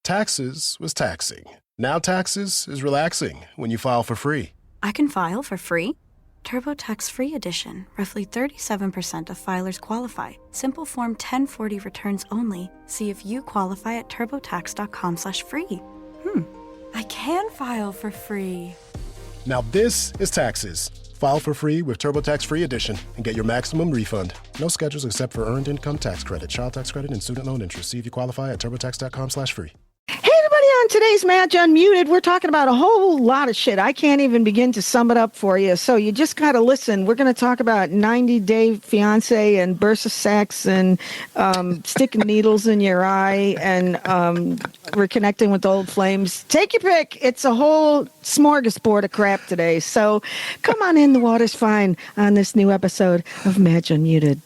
Taxes was taxing. Now taxes is relaxing when you file for free. I can file for free? TurboTax Free Edition. Roughly 37% of filers qualify. Simple Form 1040 returns only. See if you qualify at turbotax.com/free. I can file for free. Now this is taxes. File for free with TurboTax Free Edition and get your maximum refund. No schedules except for earned income tax credit, child tax credit, and student loan interest. See if you qualify at turbotax.com/free. Hey, everybody, on today's Madge Unmuted, we're talking about a whole lot of shit. I can't even begin to sum it up for you, so you just got to listen. We're going to talk about 90-day fiance and burst of sex and sticking needles in your eye and reconnecting with old flames. Take your pick. It's a whole smorgasbord of crap today, so come on in. The water's fine on this new episode of Madge Unmuted.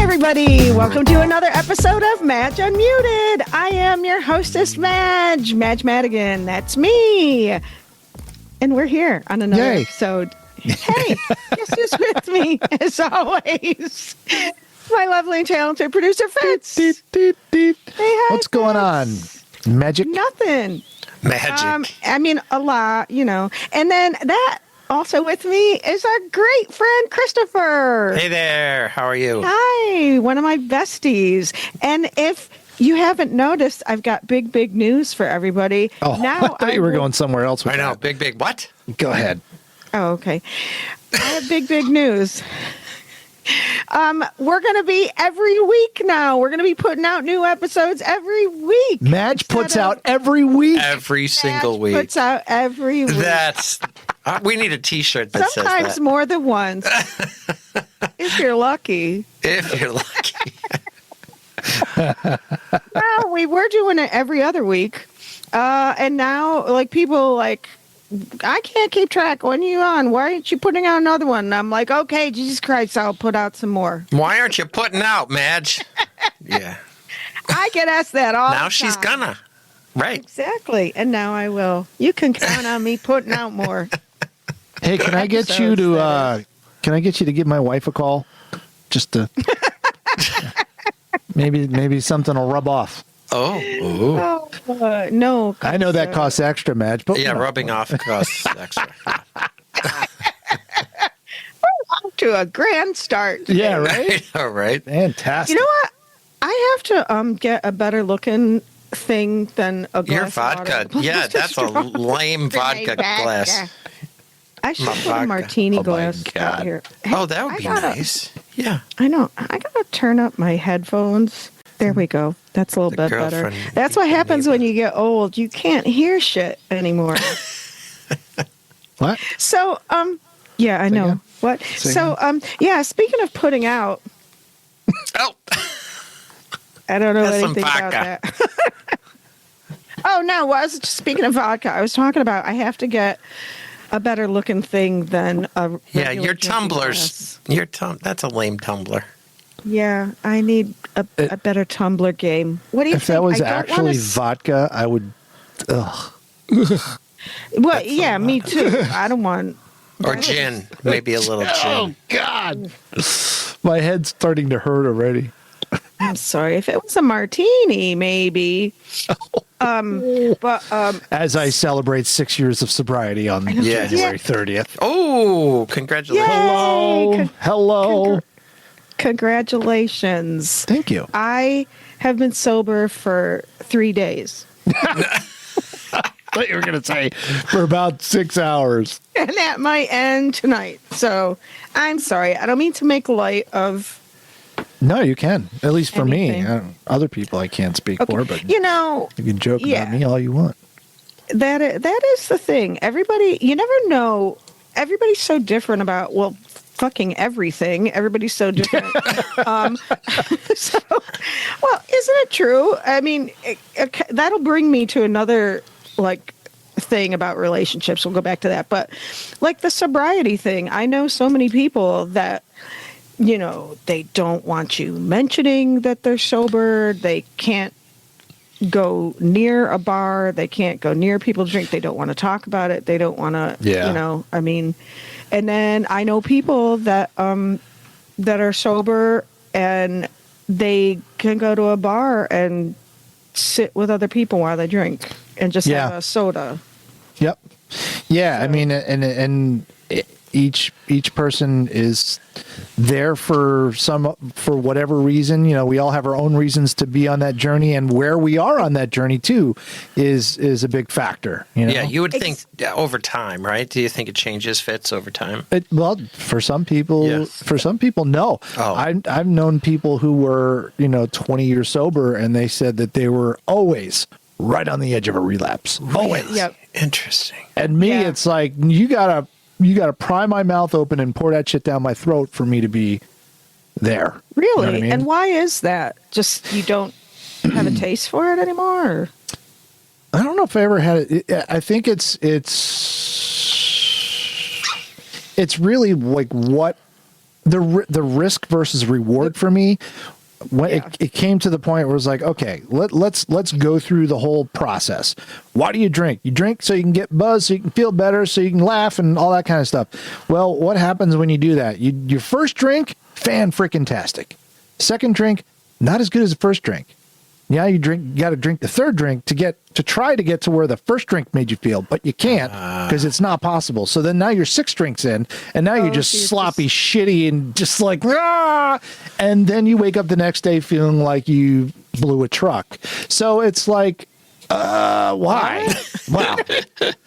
Everybody, welcome to another episode of Madge Unmuted. I am your hostess, Madge Madigan. That's me. And we're here on another episode. Hey, guess who's with me, as always? My lovely and talented producer, Fitz. Hey, hi, what's going on? Magic? Nothing. Magic. I mean, a lot, you know. And then that... Also with me is our great friend, Christopher. Hey there. How are you? Hi, one of my besties. And if you haven't noticed, I've got big news for everybody. Oh, now I thought you were going somewhere else with I know. that. Big what? Go ahead. Oh, okay. I have big news. We're going to be every week now. We're going to be putting out new episodes every week. Madge puts out every week. Every single week. Puts out every week. That's... we need a T-shirt that says that. Sometimes more than once. If you're lucky. If you're lucky. Well, we were doing it every other week. And now, like, people, like, I can't keep track. When are you on? Why aren't you putting out another one? And I'm like, okay, Jesus Christ, I'll put out some more. Why aren't you putting out, Madge? Yeah. I get asked that all the time. Now she's gonna. Right. Exactly. And now I will. You can count on me putting out more. Hey, can I get you to give my wife a call? Just to maybe something will rub off. Oh. No. I know that costs extra, Madge, but Yeah, rubbing off costs extra. We're off to a grand start today. Yeah, right? All right. Fantastic. You know what? I have to get a better looking thing than a glass Your of vodka. water. Yeah, that's a lame vodka glass. I should put a martini glass out here. Hey, Oh, that would be nice. Yeah. I know. I gotta turn up my headphones. There we go. That's a little bit better. That's what happens when you get old. You can't hear shit anymore. What? So, yeah, I know. Again? What? So, yeah, speaking of putting out, Oh. I don't know That's anything some about vodka. that. Oh, no, I was just speaking of vodka. I was talking about I have to get a better looking thing than a Yeah, regular your drinking tumblers. glass. That's a lame tumbler. Yeah, I need a better tumbler game. What do you If think? that was I don't actually wanna vodka, I would. Ugh. Well, yeah, me too. I don't want. Or gin. Maybe a little Oh gin. God, my head's starting to hurt already. I'm sorry. If it was a martini, maybe. But As I celebrate 6 years of sobriety on Yeah. January 30th. Oh, congratulations. Yay! Hello. Congratulations. Thank you. I have been sober for 3 days. I thought you were going to say for about 6 hours. And that might end tonight. So I'm sorry. I don't mean to make light of. No, you can. At least for Anything. me. Other people I can't speak for, but You know, you can joke yeah. about me all you want. that is the thing. Everybody, you never know. Everybody's so different about, well, fucking everything. Everybody's so different. So, well, isn't it true? I mean, that'll bring me to another, like, thing about relationships. We'll go back to that. But, like, the sobriety thing, I know so many people that, you know, they don't want you mentioning that they're sober. They can't go near a bar. They can't go near people to drink. They don't want to talk about it. They don't want to, I mean, and then I know people that that are sober and they can go to a bar and sit with other people while they drink and just have a soda. Yep. Yeah. So. I mean, and each person is there for whatever reason. We all have our own reasons to be on that journey, and where we are on that journey too is a big factor. Yeah, you would think over time, right? Do you think it changes, Fitz, over time? Well, for some people, no. Oh. I've known people who were 20 years sober, and they said that they were always right on the edge of a relapse. Always. Yep. Interesting. And me, it's like you gotta pry my mouth open and pour that shit down my throat for me to be there. Really? You know what I mean? And why is that? Just you don't have a taste for it anymore? Or? I don't know if I ever had it. I think it's really like what the risk versus reward for me. When it came to the point where it was like, okay, let's go through the whole process. Why do you drink? You drink so you can get buzzed, so you can feel better, so you can laugh and all that kind of stuff. Well, what happens when you do that? Your first drink, fan-freaking-tastic. Second drink, not as good as the first drink. Now you got to drink the third drink to try to get to where the first drink made you feel, but you can't because it's not possible. So then now you're 6 drinks in, and now you're just sloppy, shitty, and just like, ah! And then you wake up the next day feeling like you blew a truck. So it's like, why? Wow.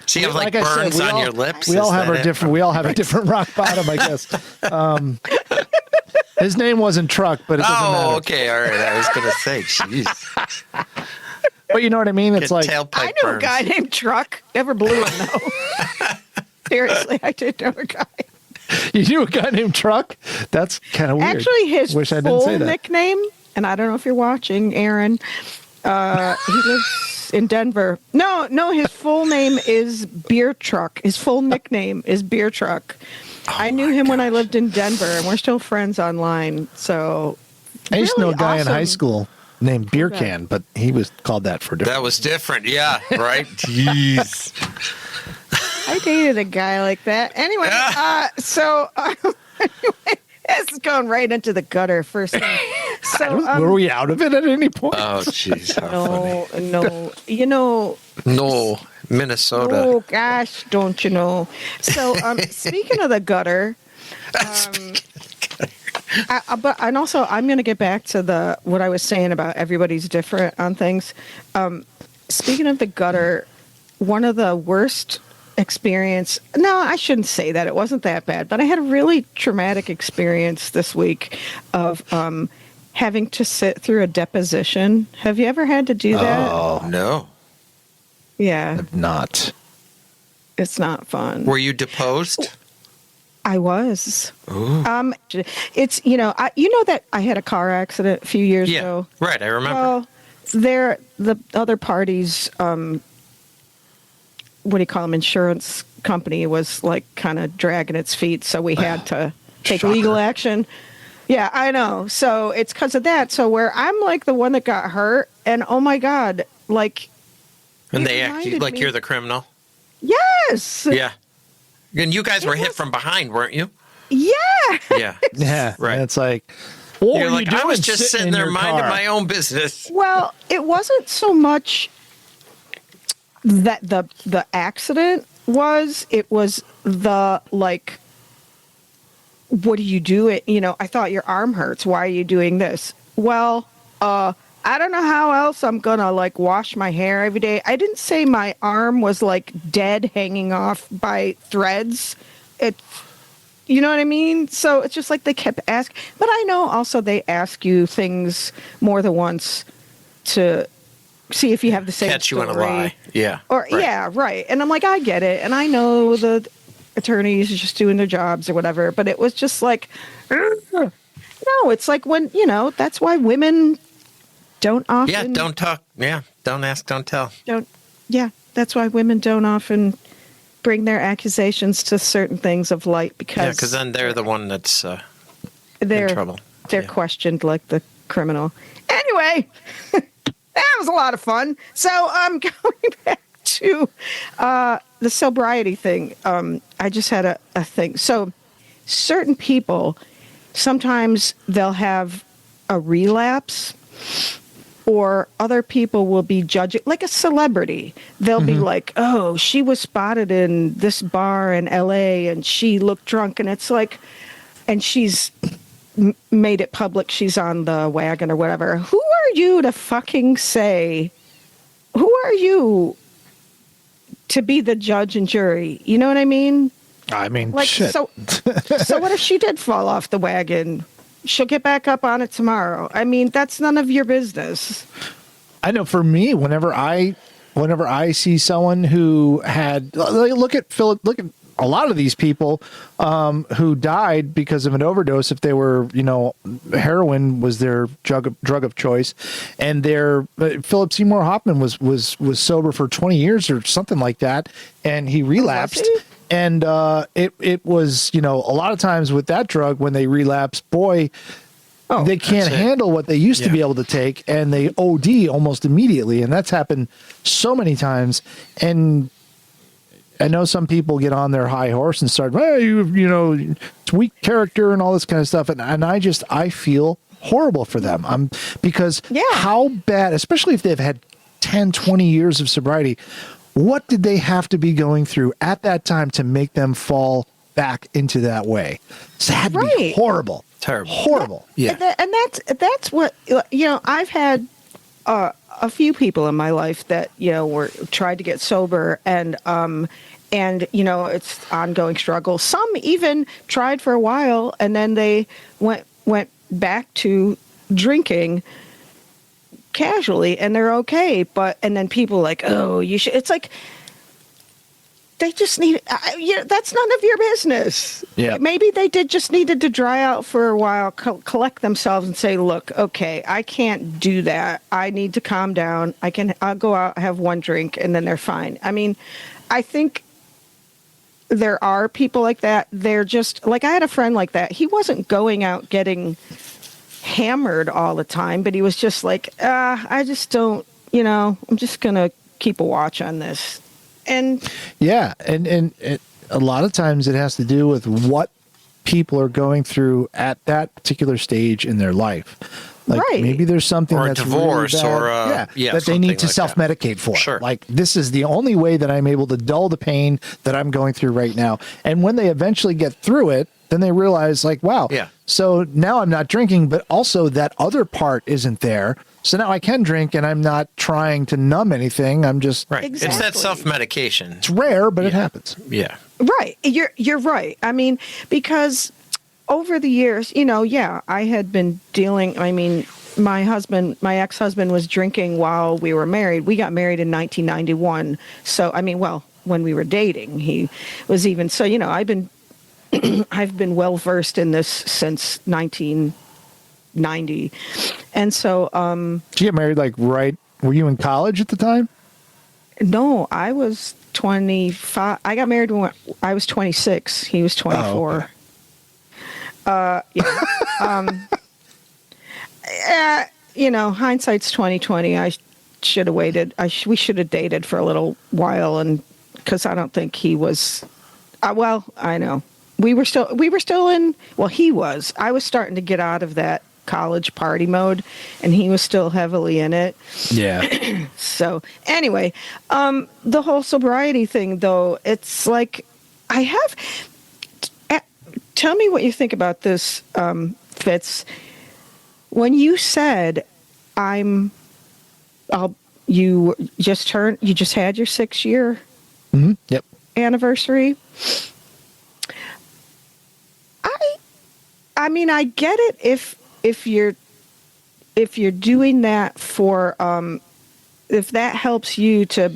So you have like burns on your lips? We all have a different rock bottom, I guess. His name wasn't Truck, but it doesn't matter. Oh, okay. All right. I was going to say, jeez. But you know what I mean? It's like, I knew a guy named Truck. Never blew him, though. Seriously, I did know a guy. You knew a guy named Truck? That's kind of weird. Actually, his full nickname, and I don't know if you're watching, Aaron, he lives in Denver. No, his full name is Beer Truck. His full nickname is Beer Truck. Oh, I knew him when I lived in Denver, and we're still friends online. So I used to know a guy in high school named Beer Can, but he was called that for different. That was different, yeah, right? Jeez. I dated a guy like that. Anyway, this is going right into the gutter first thing. So, were we out of it at any point? Oh, jeez. No. No, Minnesota. Oh, gosh, don't you know. So, speaking of the gutter, and also I'm going to get back to what I was saying about everybody's different on things. Speaking of the gutter, one of the worst I shouldn't say that. It wasn't that bad, but I had a really traumatic experience this week of having to sit through a deposition. Have you ever had to do that? Oh, no. Yeah. I've not. It's not fun. Were you deposed? I was. Ooh. It's, you know that I had a car accident a few years ago? Right, I remember. Well, the other parties, what do you call them, insurance company was like kind of dragging its feet, so we had to take legal action. Yeah, I know. So it's because of that. So where I'm like the one that got hurt, and oh my God, like. And they act like you're the criminal? Yes. Yeah. And you guys were hit from behind, weren't you? Yeah. Yeah. Yeah. Right. And it's like, you're like, I was just sitting there minding my own business. Well, it wasn't so much that the accident was, it was the like, what do you do? I thought your arm hurts. Why are you doing this? Well, I don't know how else I'm gonna like wash my hair every day. I didn't say my arm was like dead, hanging off by threads. You know what I mean? So it's just like they kept asking. But I know also they ask you things more than once to see if you have the same catch story. You in a lie. Yeah. Or right. Yeah, right. And I'm like, I get it, and I know the attorneys are just doing their jobs or whatever. But it was just like, no. It's like when that's why women don't often. Yeah, don't talk. Yeah, don't ask, don't tell. That's why women don't often bring their accusations to certain things of light because then they're the one that's in trouble. They're questioned like the criminal. Anyway, That was a lot of fun. So going back to the sobriety thing. I just had a thing. So certain people, sometimes they'll have a relapse, or other people will be judging, like a celebrity. They'll be like, oh, she was spotted in this bar in LA and she looked drunk. And it's like, and she's made it public she's on the wagon or whatever. Who are you to fucking say, who are you to be the judge and jury? You know what I mean? I mean, Like, shit. so what if she did fall off the wagon? She'll get back up on it tomorrow. I mean, that's none of your business. I know for me, whenever I see someone who had, look at a lot of these people who died because of an overdose, if they were, heroin was their drug of choice, and Philip Seymour Hoffman was sober for 20 years or something like that, and he relapsed. Was he? And it was, a lot of times with that drug, when they relapse, they can't handle what they used to be able to take, and they OD almost immediately. And that's happened so many times. And I know some people get on their high horse and start, it's weak character and all this kind of stuff. And I feel horrible for them. Because how bad, especially if they've had 10, 20 years of sobriety, what did they have to be going through at that time to make them fall back into that way? It had to be horrible. Terrible. Horrible. Yeah. And that's what, I've had a few people in my life that, were tried to get sober, and it's ongoing struggle. Some even tried for a while, and then they went back to drinking casually, and they're okay. And then people like, oh, you should. It's like they just need. That's none of your business. Yeah. Maybe they just needed to dry out for a while, collect themselves, and say, look, okay, I can't do that. I need to calm down. I'll go out, have one drink, and then they're fine. I mean, I think there are people like that. They're just like, I had a friend like that. He wasn't going out getting hammered all the time, but he was just like, I just don't, I'm just going to keep a watch on this. And and a lot of times it has to do with what people are going through at that particular stage in their life. Like maybe there's something or a that's divorce really bad, that they need to like self-medicate for. Sure. Like, this is the only way that I'm able to dull the pain that I'm going through right now. And when they eventually get through it, then they realize, like, wow, so now I'm not drinking, but also that other part isn't there. So now I can drink, and I'm not trying to numb anything. I'm just Exactly. It's that self-medication. It's rare, but it happens. Yeah. Right. You're right. I mean, because over the years, I had been dealing, my ex-husband was drinking while we were married. We got married in 1991. So, when we were dating, he was even, so, I've been well versed in this since 1990. And so, Did you get married were you in college at the time? No, I was 25. I got married when I was 26. He was 24. Oh, okay. Hindsight's 2020. I should have waited. We should have dated for a little while, and because I don't think he was. I know we were still in. Well, he was. I was starting to get out of that college party mode, and he was still heavily in it. Yeah. So anyway, the whole sobriety thing, though, it's like I have. Tell me what you think about this, Fitz. When you said, you just had your 6-year Yep. anniversary. I mean, I get it if you're doing that for if that helps you to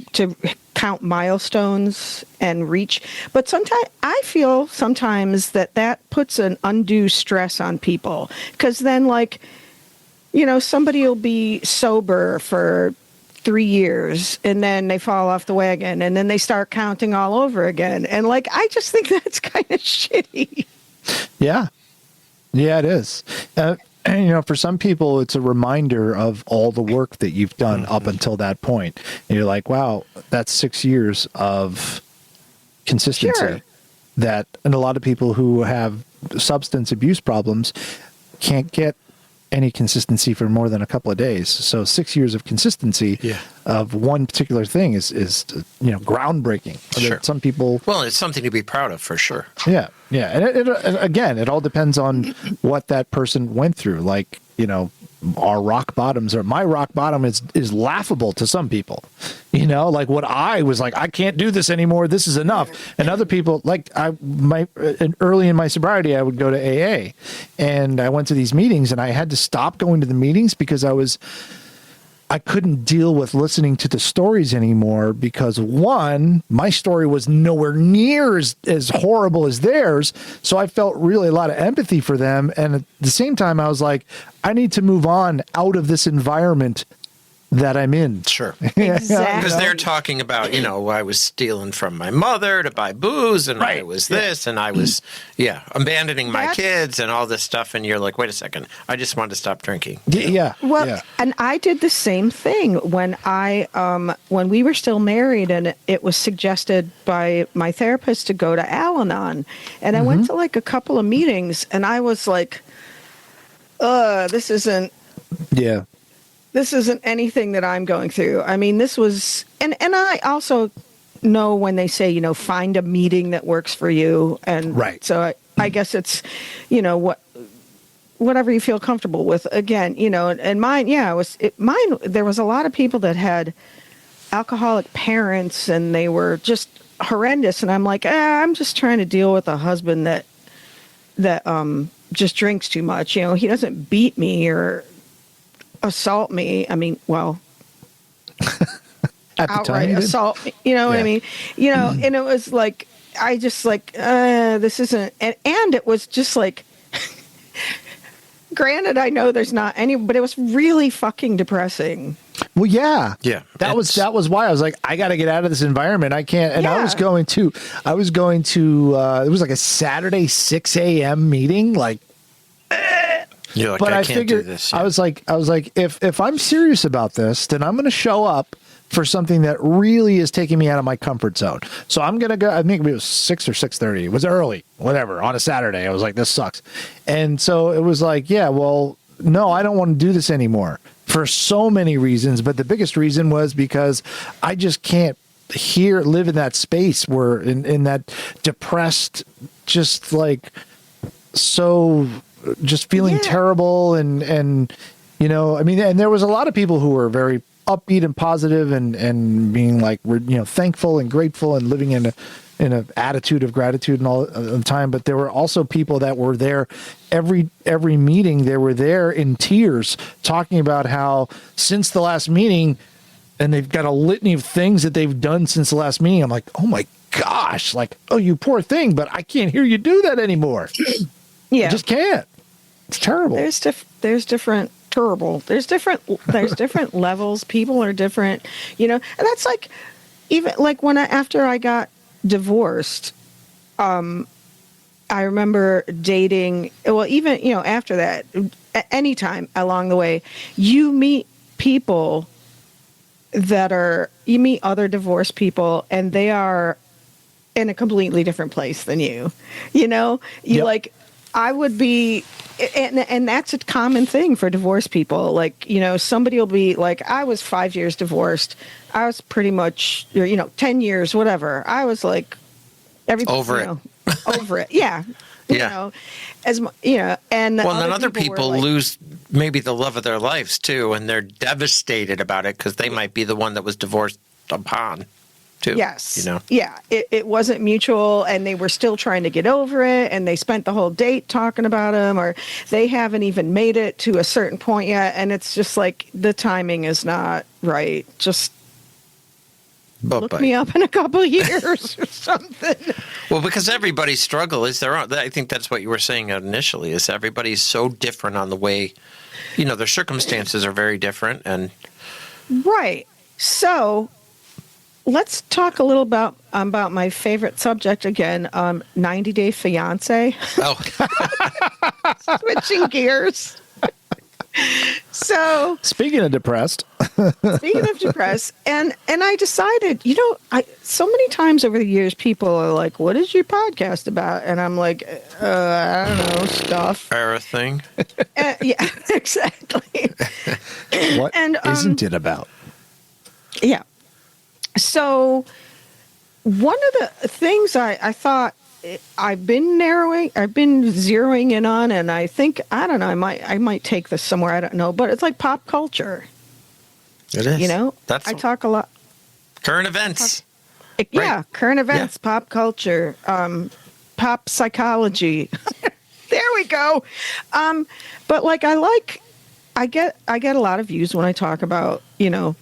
count milestones and reach, but sometimes I feel that puts an undue stress on people, because then somebody will be sober for 3 years and then they fall off the wagon and then they start counting all over again, and I just think that's kind of shitty. Yeah. Yeah, it is. And, for some people, it's a reminder of all the work that you've done up until that point. And you're like, wow, that's 6 years of consistency. Sure. And a lot of people who have substance abuse problems can't get any consistency for more than a couple of days. So 6 years of consistency of one particular thing is groundbreaking. Sure. Some people. Well, it's something to be proud of for sure. Yeah. And again, it all depends on what that person went through. Like, our rock bottoms, or my rock bottom is laughable to some people. Like what I was like, I can't do this anymore. This is enough. And other people, like early in my sobriety, I would go to AA, and I went to these meetings, and I had to stop going to the meetings because I couldn't deal with listening to the stories anymore, because one, my story was nowhere near as horrible as theirs. So I felt really a lot of empathy for them. And at the same time, I was like, I need to move on out of this environment that I'm in. Sure. Exactly. Because they're talking about, I was stealing from my mother to buy booze, and I was this, and I was, abandoning my kids and all this stuff. And you're like, wait a second, I just wanted to stop drinking. Yeah. Well, and I did the same thing when when we were still married, and it was suggested by my therapist to go to Al-Anon. And I went to like a couple of meetings, and I was like, this isn't anything that I'm going through. I mean, this was, and I also know when they say, find a meeting that works for you. And so I guess it's, whatever you feel comfortable with. Again, and mine, there was a lot of people that had alcoholic parents, and they were just horrendous. And I'm like, I'm just trying to deal with a husband that just drinks too much. He doesn't beat me or assault me. I mean, well, outright assault me. You know what I mean? And it was like, I just like, this isn't, and it was just like, granted, I know there's not any, but it was really fucking depressing. Well, yeah. That was why I was like, I got to get out of this environment. I can't. And I was going to, it was like a Saturday 6 a.m. meeting. Like, You're like, but I can't figured, do this. I was like, if I'm serious about this, then I'm going to show up for something that really is taking me out of my comfort zone. So I'm going to go, I think it was 6 or 6:30. It was early, whatever, on a Saturday. I was like, this sucks. And so it was like, no, I don't want to do this anymore for so many reasons. But the biggest reason was because I just can't live in that space where in that depressed, just like, so just feeling terrible. And I mean, and there was a lot of people who were very upbeat and positive and being like, we're, thankful and grateful and living in an attitude of gratitude and all the time. But there were also people that were there every meeting. They were there in tears talking about how since the last meeting, and they've got a litany of things that they've done since the last meeting. I'm like, oh my gosh, like, oh, you poor thing, but I can't hear you do that anymore. I just can't. It's terrible. There's different levels. People are different, and that's like, even like after I got divorced, I remember dating, well, even, after that, anytime along the way, you meet people you meet other divorced people, and they are in a completely different place than you, like, I would be, and that's a common thing for divorced people. Like, somebody will be like, I was 5 years divorced. I was pretty much, 10 years, whatever. I was like, everything over it. Over it. Yeah. And then other people lose maybe the love of their lives too, and they're devastated about it because they might be the one that was divorced upon. Too, yes. Yeah. It wasn't mutual, and they were still trying to get over it, and they spent the whole date talking about him, or they haven't even made it to a certain point yet, and it's just like the timing is not right. Just look me up in a couple of years or something. Well, because everybody's struggle is their own. I think that's what you were saying initially, is everybody's so different on the way, their circumstances are very different. And right. So let's talk a little about my favorite subject again, 90 Day Fiance. Oh. Switching gears. So speaking of depressed, and I decided, so many times over the years, people are like, "What is your podcast about?" And I'm like, "I don't know, stuff." Everything. Yeah, exactly. what isn't it about? Yeah. So one of the things I thought I've been zeroing in on, and I think, I don't know, I might take this somewhere, I don't know, but it's like pop culture. It is. I talk a lot. Current events. Yeah, right. Current events, pop culture, pop psychology. There we go. But like I get a lot of views when I talk about,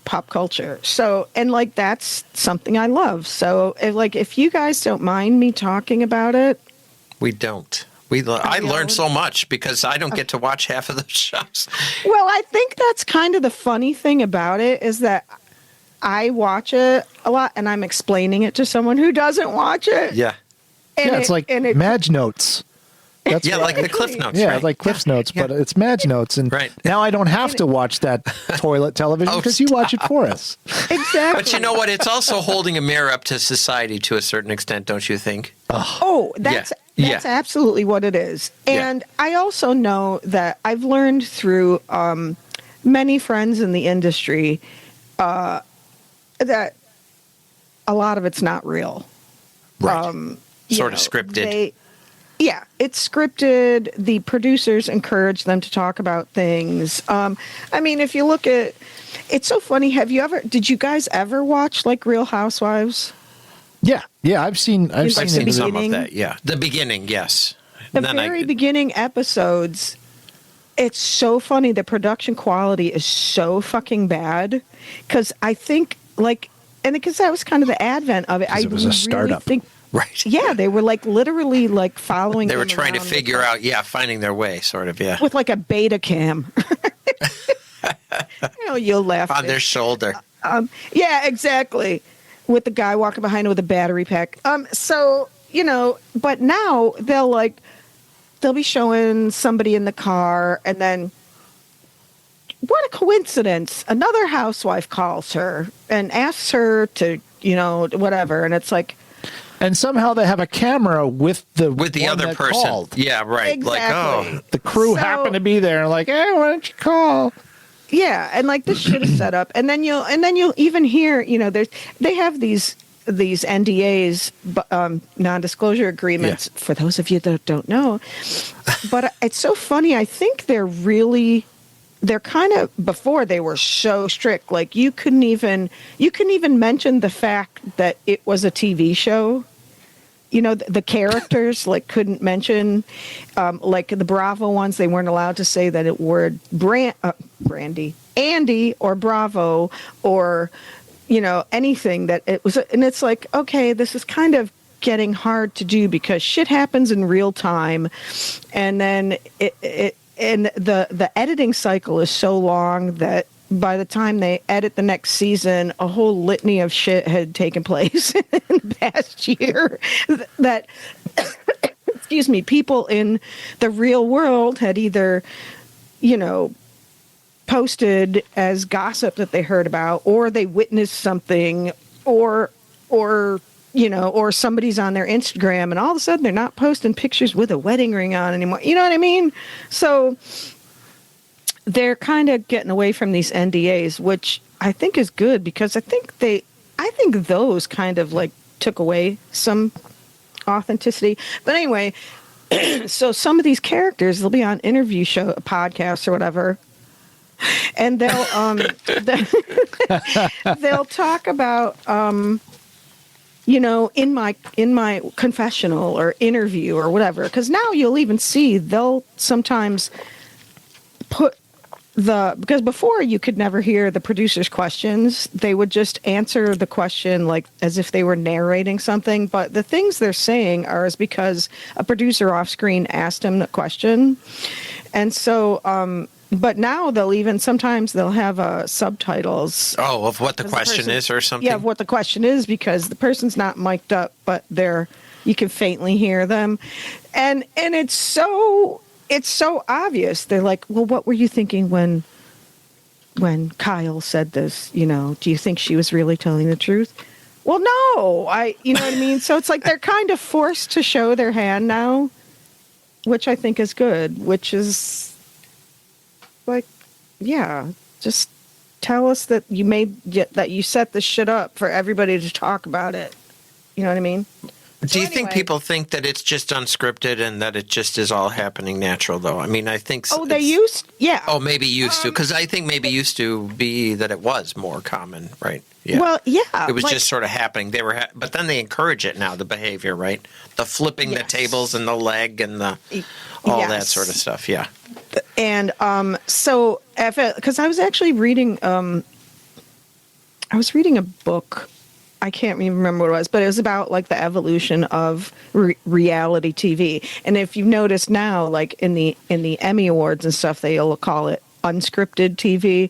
pop culture. So, and like, that's something I love. So if you guys don't mind me talking about it. We don't. I learned so much because I don't get to watch half of those shows. Well, I think that's kind of the funny thing about it is that I watch it a lot and I'm explaining it to someone who doesn't watch it. Yeah. And it's like Madge Notes. That's like the Cliff Notes. Yeah, right? like Cliff's Notes, but it's Madge Notes. And now I don't have to watch that toilet television because you watch it for us. Exactly. But you know what? It's also holding a mirror up to society to a certain extent, don't you think? That's absolutely what it is. And I also know that I've learned through many friends in the industry that a lot of it's not real. Right. Sort of scripted. Yeah, it's scripted. The producers encourage them to talk about things. I mean, if you look at, it's so funny. Did you guys ever watch like Real Housewives? Yeah, I've seen some of that. Yeah, the beginning, yes. The very beginning episodes. It's so funny. The production quality is so fucking bad because I think because that was kind of the advent of it. It was a startup. Right. Yeah, they were literally following. They were trying to figure out, finding their way, sort of, with like a beta cam. You'll laugh on their shoulder. Yeah, exactly. With the guy walking behind with a battery pack. So but now they'll be showing somebody in the car, and then what a coincidence! Another housewife calls her and asks her to whatever, and it's like. And somehow they have a camera with the other person. Called. Yeah, right. Exactly. Like, the crew happened to be there. Like, hey, why don't you call? Yeah, and this shit is set up, and then you'll even hear, they have these NDAs, non-disclosure agreements. Yeah. For those of you that don't know, but it's so funny. I think they're kind of, before they were so strict. Like you couldn't even mention the fact that it was a TV show. The characters couldn't mention, the Bravo ones. They weren't allowed to say that it were Brandy, Andy, or Bravo, or anything that it was. And it's like, okay, this is kind of getting hard to do because shit happens in real time, and then and the editing cycle is so long that by the time they edit the next season, a whole litany of shit had taken place in the past year that, excuse me, people in the real world had either, posted as gossip that they heard about, or they witnessed something, or somebody's on their Instagram and all of a sudden they're not posting pictures with a wedding ring on anymore. You know what I mean? So they're kind of getting away from these NDAs, which I think is good because I think those kind of took away some authenticity. But anyway, so some of these characters, they'll be on interview podcasts or whatever, and they'll talk about in my confessional or interview or whatever, because now you'll even see they'll sometimes put because before you could never hear the producer's questions. They would just answer the question as if they were narrating something, but the things they're saying is because a producer off screen asked them the question. And so but now sometimes they'll have subtitles. Oh, of what the question is or something? Yeah, of what the question is, because the person's not mic'd up, but you can faintly hear them. And it's so it's so obvious. They're like, well, what were you thinking when Kyle said this? You know, do you think she was really telling the truth? Well, no, you know what I mean? So it's like they're kind of forced to show their hand now, which I think is good, which is like, yeah, just tell us that you set this shit up for everybody to talk about it. You know what I mean? Do you think people think that it's just unscripted and that it just is all happening natural, though? I mean, I think... Oh, they used... Yeah. Oh, maybe used to. Because I think maybe used to be that it was more common, right? Yeah. Well, yeah. It was just sort of happening. They were, but then they encourage it now, the behavior, right? The flipping the tables and the leg and all that sort of stuff, yeah. And so, because I was actually reading... I was reading a book... I can't even remember what it was, but it was about like the evolution of reality TV. And if you've noticed now, like in the Emmy Awards and stuff, they'll call it unscripted TV,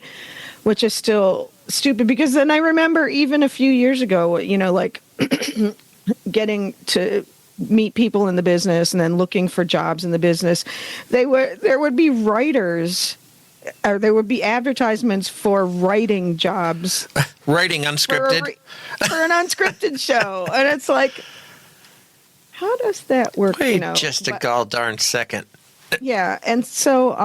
which is still stupid because then I remember even a few years ago, you know, like getting to meet people in the business and then looking for jobs in the business. There would be writers. Or there would be advertisements for writing jobs. Writing unscripted? For an unscripted show. And it's like, how does that work? Wait you know? just a gall darn second. Yeah. And so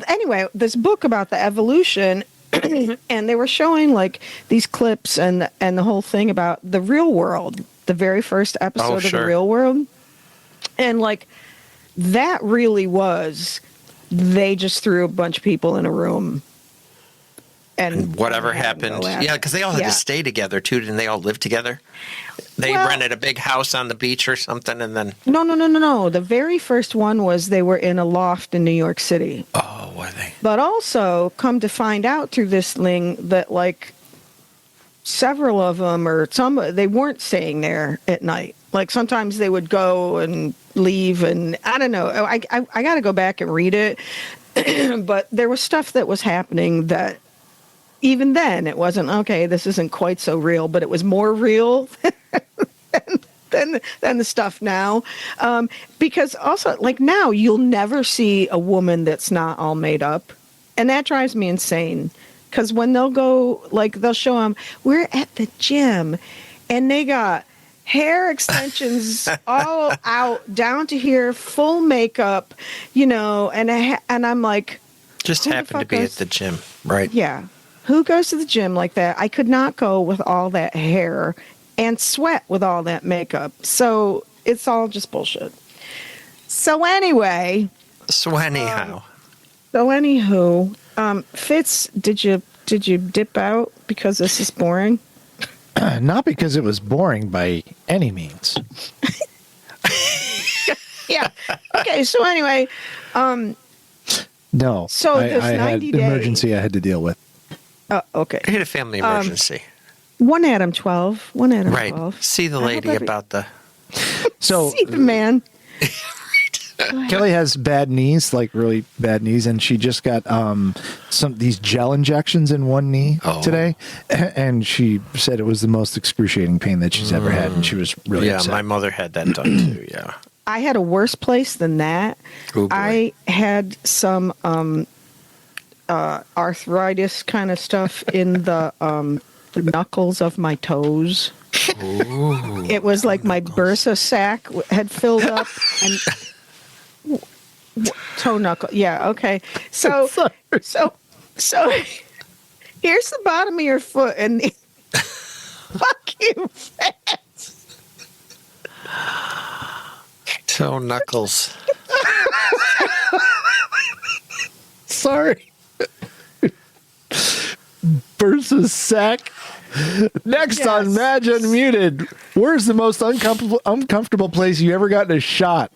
anyway, this book about the evolution, and they were showing like these clips and the whole thing about the Real World, the very first episode of the Real World. And like, that really was... They just threw a bunch of people in a room. And whatever happened. Yeah, because they all had to stay together, too. Didn't they all live together? They rented a big house on the beach or something, and then... No. The very first one was they were in a loft in New York City. Oh, were they? But also, come to find out through this thing that, like, several of them or they weren't staying there at night. Like, sometimes they would go and leave, and I don't know. I got to go back and read it. But there was stuff that was happening that even then it wasn't, okay, this isn't quite so real, but it was more real than the stuff now. Because also, like now, you'll never see a woman that's not all made up. And that drives me insane. Because when they'll go, like, they'll show them, we're at the gym, and they got... hair extensions all out down to here, full makeup, you know, and I'm like, just happened to be at the gym, right? Yeah, who goes to the gym like that? I could not go with all that hair and sweat with all that makeup, so it's all just bullshit. So anyway, anyhow, Fitz, did you dip out because this is boring? Not because it was boring by any means. Yeah. Okay. So anyway, no. So I this had 90 day emergency I had to deal with. Okay. I had a family emergency. One Adam 12. One Adam right. 12. See the lady about the. So see the man. Kelly has bad knees, like really bad knees, and she just got these gel injections in one knee today, and she said it was the most excruciating pain that she's ever had, and she was really upset. My mother had that done too. Yeah, I had a worse place than that. Oh, boy. I had some arthritis kind of stuff in the knuckles of my toes. Ooh, it was like my bursa sac had filled up and. Toe knuckle. Yeah. Okay. So here's the bottom of your foot and the fuck you, Fitz. Toe knuckles. Sorry. Bursa sack. Next on Madge Unmuted, where's the most uncomfortable place you ever gotten a shot?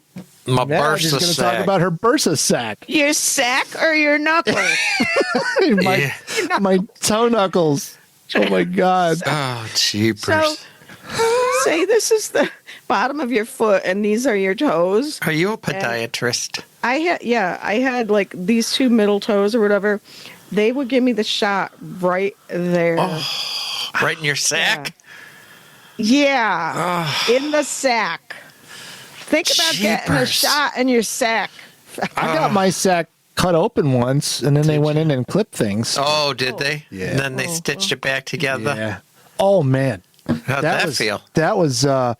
My Madge is going to talk about her bursa sack. Your sack or your knuckle? my toe knuckles. Oh my God. Oh, jeepers. So, say this is the bottom of your foot and these are your toes. Are you a podiatrist? I had like these two middle toes or whatever. They would give me the shot right there. Oh, right in your sack? Yeah. In the sack. Think about getting a Jeepers. shot in your sack. I got my sack cut open once, and then they went in and clipped things. Oh, did they? Yeah. And then they stitched it back together. Yeah. Oh man. How'd that feel? That was I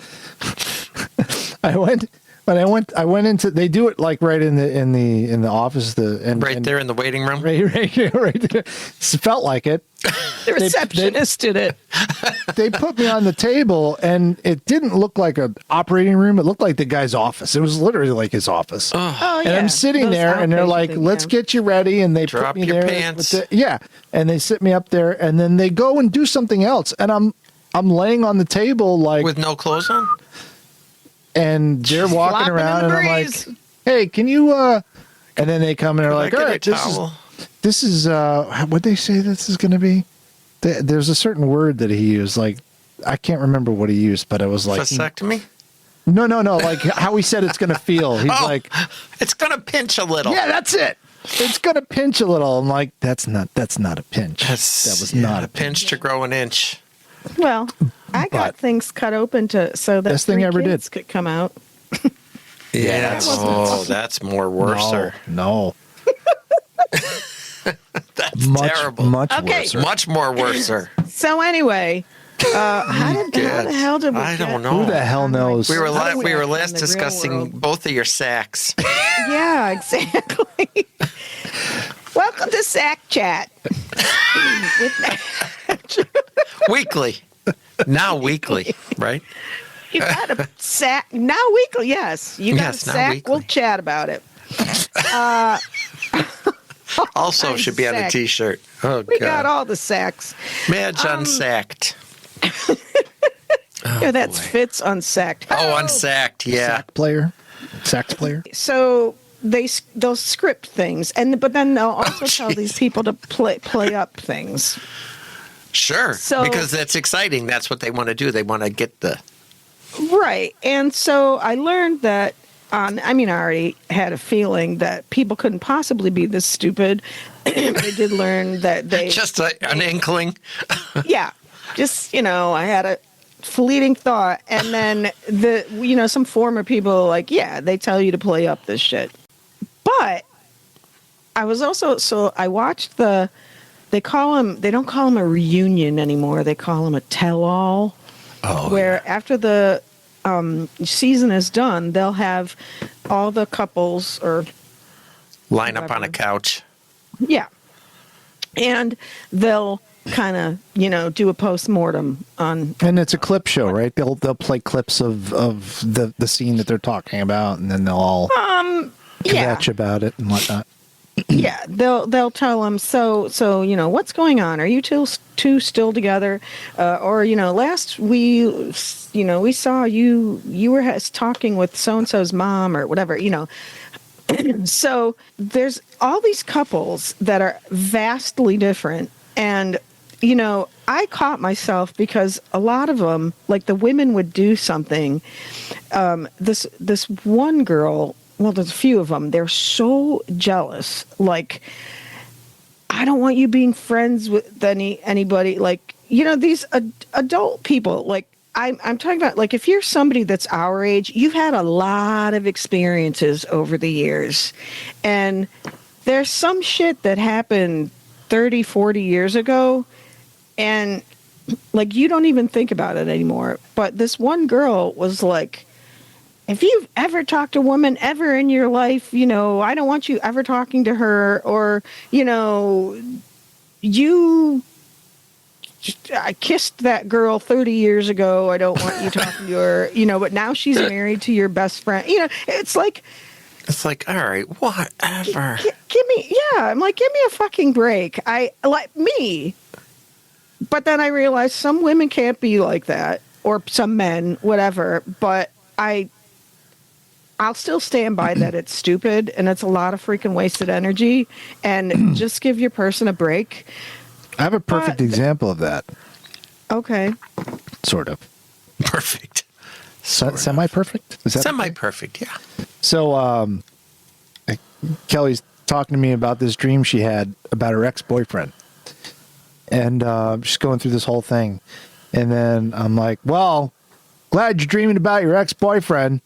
went into, they do it like right in the office, Right there in the waiting room? right there. It felt like it. The receptionist did it. They put me on the table, and it didn't look like an operating room. It looked like the guy's office. It was literally like his office. Oh, And I'm sitting Those there, and they're outpatient like, things, "Let's yeah. get you ready." And they Drop put me your there. pants. And they sit me up there, and then they go and do something else, and I'm laying on the table like, With no clothes on? and they're walking Flopping in around, the and I'm like, breeze. "Hey, can you?" And then they come and they're Can I like, get "All a right, towel?" this is what they say this is going to be." There's a certain word that he used, like I can't remember what he used, but it was like Vasectomy? no, like how he said it's going to feel. He's like, It's going to pinch a little. "Yeah, that's it. It's going to pinch a little." I'm like, "That's not a pinch. That was not a pinch." pinch to grow an inch. Well, I got But- things cut open so that Best thing 3 I ever kids did. could come out. Yeah. Oh, that's more worser. No, That's much terrible. much Okay. worse. Much more worser. So anyway, how the hell did we I get don't know. Who the hell knows? We were How do we were act last in the real discussing world? both of your sacks. Yeah, exactly. Welcome to Sack Chat. Weekly. Now weekly, right? You got a sack now weekly. Yes, you got Yes, a now sack. weekly. We'll chat about it. Also I'm should be on a sacked. t-shirt. Oh, We God. got all the sacks. Madge unsacked. Yeah, that's Fitz unsacked. Oh, unsacked. Yeah. Sax player. So they'll script things, but then they'll also tell these people to play up things. Sure. So- because that's exciting. That's what they want to do. They want to get the... Right. And so I learned that, I already had a feeling that people couldn't possibly be this stupid. I did learn that they... Just an inkling. Yeah. Just, I had a fleeting thought. And then, some former people are like, yeah, they tell you to play up this shit. But I was also... So I watched they don't call them a reunion anymore. They call them a tell-all. Oh, where after the season is done, they'll have all the couples Line up on a couch. yeah, and they'll kind of do a post-mortem on. And it's a clip show, right? They'll play clips of the scene that they're talking about, and then they'll all Yeah, kvetch about it and whatnot. yeah, they'll tell them. So what's going on? Are you two still together? Or last we saw you were talking with so and so's mom or whatever. So there's all these couples that are vastly different, and I caught myself because a lot of them, like the women, would do something. This one girl. Well, there's a few of them. They're so jealous. Like, I don't want you being friends with anybody. Like, these adult people. Like, I'm talking about, like, if you're somebody that's our age, you've had a lot of experiences over the years. And there's some shit that happened 30, 40 years ago. And, like, you don't even think about it anymore. But this one girl was like, if you've ever talked to a woman ever in your life, I don't want you ever talking to her, or, I kissed that girl 30 years ago. I don't want you talking to her, but now she's married to your best friend. It's like, all right, whatever. I'm like, give me a fucking break. I like me. But then I realized some women can't be like that, or some men, whatever. But I'll still stand by that it's stupid and it's a lot of freaking wasted energy, and just give your person a break. I have a perfect example of that. Okay. Sort of. Perfect. Semi-perfect? Is that Semi-perfect, yeah. So, Kelly's talking to me about this dream she had about her ex-boyfriend. And she's going through this whole thing. And then I'm like, well, glad you're dreaming about your ex-boyfriend.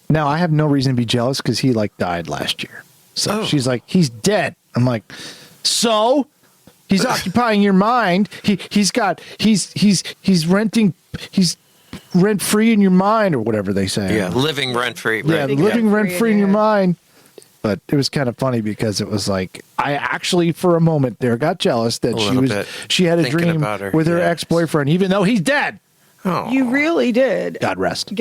Now I have no reason to be jealous because he like died last year. So she's like, he's dead. I'm like, so he's occupying your mind. He's renting. He's rent free in your mind, or whatever they say. Yeah, living rent free. Right? Yeah, living rent free in your mind. But it was kind of funny because it was like I actually for a moment there got jealous that she had a dream with her ex-boyfriend, even though he's dead. Oh. You really did. God rest.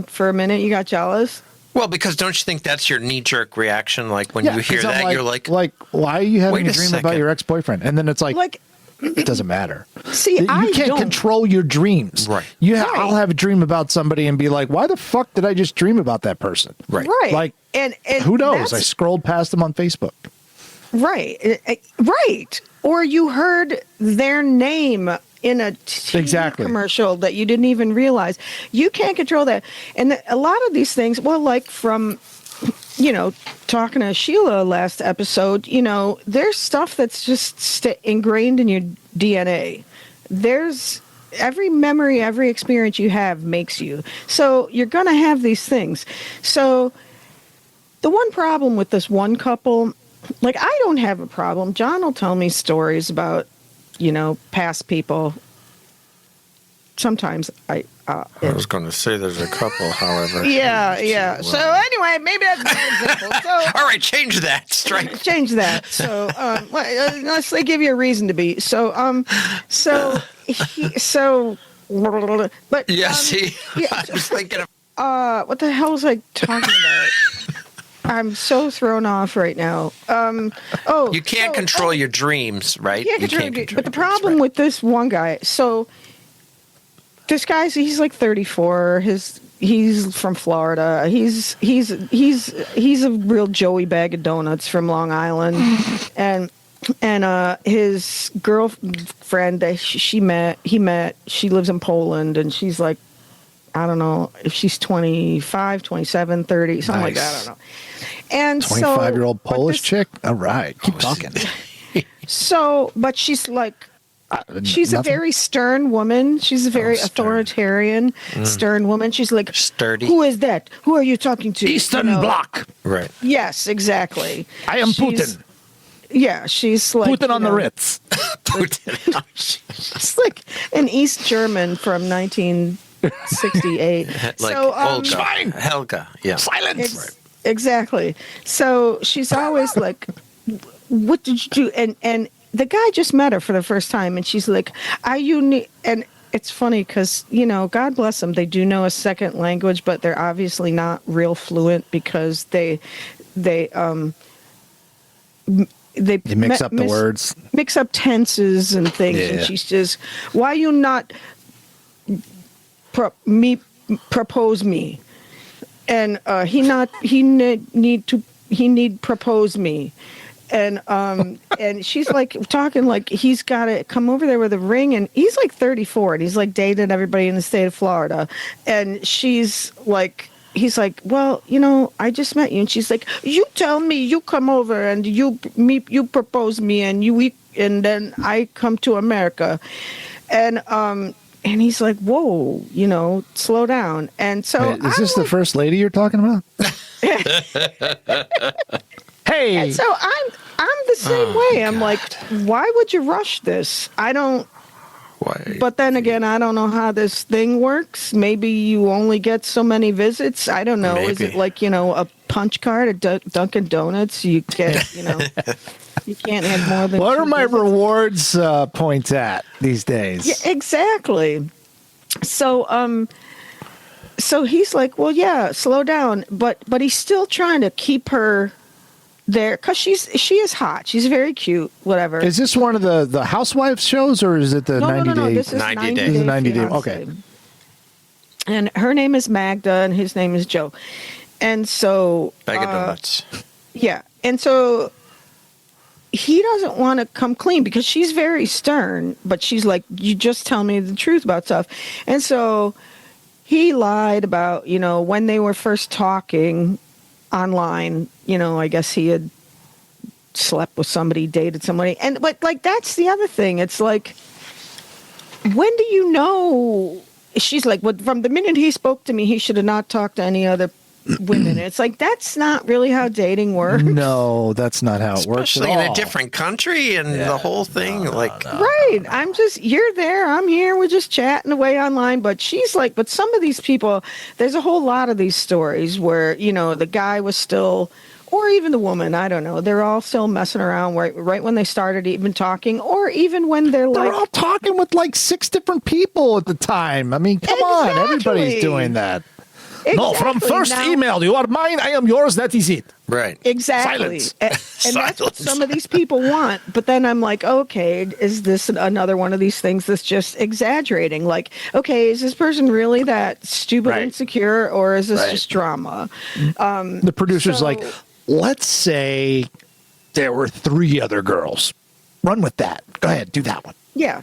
For a minute you got jealous. Well, because don't you think that's your knee-jerk reaction? Like when you hear that, you're like, why are you having a dream second. about your ex-boyfriend? And then it's like it doesn't matter. See, you can't control your dreams. Right. I'll have a dream about somebody and be like, why the fuck did I just dream about that person? Right. Right. Like, and who knows? I scrolled past them on Facebook. Right. Right. Or you heard their name in a TV commercial that you didn't even realize. You can't control that. And a lot of these things, well, like from, talking to Sheila last episode, there's stuff that's just ingrained in your DNA. There's every memory, every experience you have makes you. So you're going to have these things. So the one problem with this one couple, like I don't have a problem. John will tell me stories about, past people. Sometimes I was going to say there's a couple, however. Yeah. So anyway, maybe that's a bad example. So, all right, change that. Strike. Change that. So let's give you a reason to be. But yes, I was thinking of. What the hell was I talking about? I'm so thrown off right now. You can't control your dreams, right? You can't control. But the problem with this one guy, this guy's he's like 34. He's from Florida. He's a real Joey bag of donuts from Long Island, and his girlfriend that he met. She lives in Poland, and she's like, I don't know if she's 25, 27, 30, something like that. I don't know. And 25-year-old Polish chick? All right. Keep talking. But she's like, she's a very stern woman. She's a very authoritarian, stern woman. She's like, sturdy. Who is that? Who are you talking to? Eastern Bloc. Right. Yes, exactly. I am Putin. Yeah, she's like Putin on the Ritz. Putin. She's like an East German from 1968. Like Olga. Helga. Yeah. Silence. Exactly. So she's always like, what did you do? And the guy just met her for the first time, and she's like, are you and it's funny because, God bless them, they do know a second language, but they're obviously not real fluent because they mix up the words, mix up tenses and things. Yeah. And she's just, why you not propose me? And he need propose me. And and she's like talking like he's got to come over there with a ring, and he's like 34 and he's like dated everybody in the state of Florida, and she's like, he's like, well, I just met you, and she's like, you tell me you come over and you propose me, and then I come to America, and he's like, whoa, slow down. And so wait, is this the first lady you're talking about? Hey. And so I'm the same way. I'm like, why would you rush this? I don't. Why? But then again, I don't know how this thing works. Maybe you only get so many visits. I don't know. Maybe. Is it like, a punch card at Dunkin' Donuts? You get, you can't have more than. What are my visits. rewards points at these days? Yeah, exactly. So he's like, well, yeah, slow down. But he's still trying to keep her there because she is hot. She's very cute. Whatever. Is this one of the Housewives shows, or is it the 90 No. Day? This is 90 90 Day. Day. 90 Day. Fiance. Okay. And her name is Magda, and his name is Joe. And so Bag of donuts. Yeah, and so he doesn't want to come clean because she's very stern, but she's like, you just tell me the truth about stuff. And so he lied about, when they were first talking online, I guess he had slept with somebody, dated somebody. And but like, that's the other thing. It's like, when do you know? She's like, well, from the minute he spoke to me, he should have not talked to any other women. It's like, that's not really how dating works. No, that's not how it works. Especially at in all. a different country and the whole thing. Right. I'm just, you're there, I'm here, we're just chatting away online. But she's like, but some of these people, there's a whole lot of these stories where, you know, the guy was still, or even the woman, I don't know, they're all still messing around right when they started even talking, or even when they're like. They're all talking with like 6 different people at the time. I mean, come on, everybody's doing that. Exactly. No, from first email, you are mine, I am yours, that is it. Right. Exactly. Silence. And that's what some of these people want. But then I'm like, okay, is this another one of these things that's just exaggerating? Like, okay, is this person really that stupid, insecure, or is this just drama? The producer's like, let's say there were 3 other girls. Run with that. Go ahead, do that one. Yeah.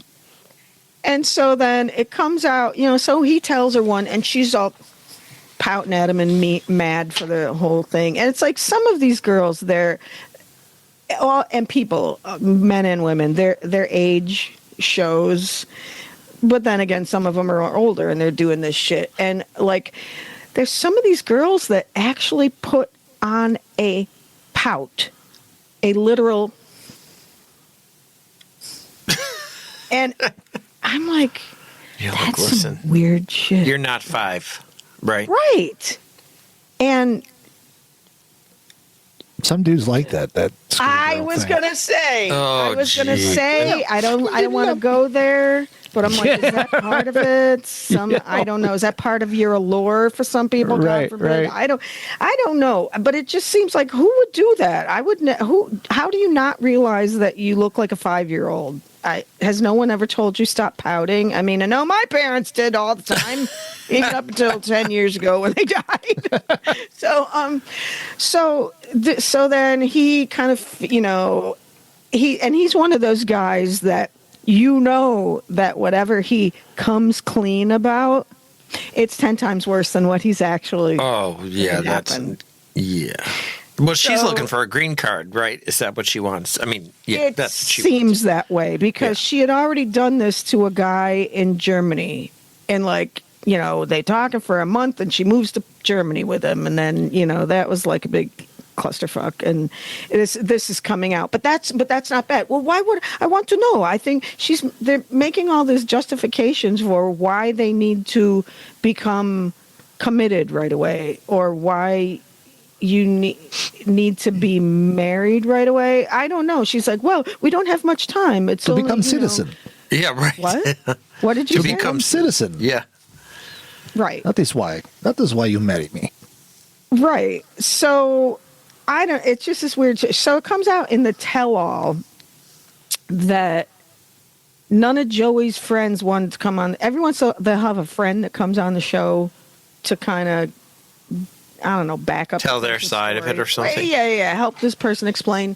And so then it comes out, you know, so he tells her one, and she's all pouting at him and mad for the whole thing. And it's like, some of these girls, they're all, and people, men and women, their age shows. But then again, some of them are older and they're doing this shit. And like, there's some of these girls that actually put on a pout, a literal. And I'm like, that's some weird shit. You're not 5, right? Right. And some dudes like that. I was gonna say, I don't want to go there, but I'm like, is that part of it? I don't know. Is that part of your allure for some people? God forbid. I don't know. But it just seems like, who would do that? I would. How do you not realize that you look like a 5-year-old? Has no one ever told you stop pouting? I mean, I know my parents did all the time, even up until 10 years ago when they died. So then he kind of, you know, he's one of those guys that, you know, that whatever he comes clean about, it's 10 times worse than what he's actually. Oh yeah, yeah. Well, she's looking for a green card, right? Is that what she wants? I mean, yeah, that's what she seems wants. that way, because she had already done this to a guy in Germany, and like, you know, they talking for a month, and she moves to Germany with him, and then, you know, that was like a big clusterfuck, and this is coming out, but that's not bad. Well, why would I want to know? I think they're making all these justifications for why they need to become committed right away, or why you need to be married right away. I don't know. She's like, well, we don't have much time. It's to become citizen. Yeah, right. What? What did you say? To become citizen. Yeah. Right. That is why you married me. Right. So it's just this weird shit. So it comes out in the tell-all that none of Joey's friends wanted to come on. They'll have a friend that comes on the show to kind of, I don't know, back up. Tell their side of it or something. Yeah. Help this person explain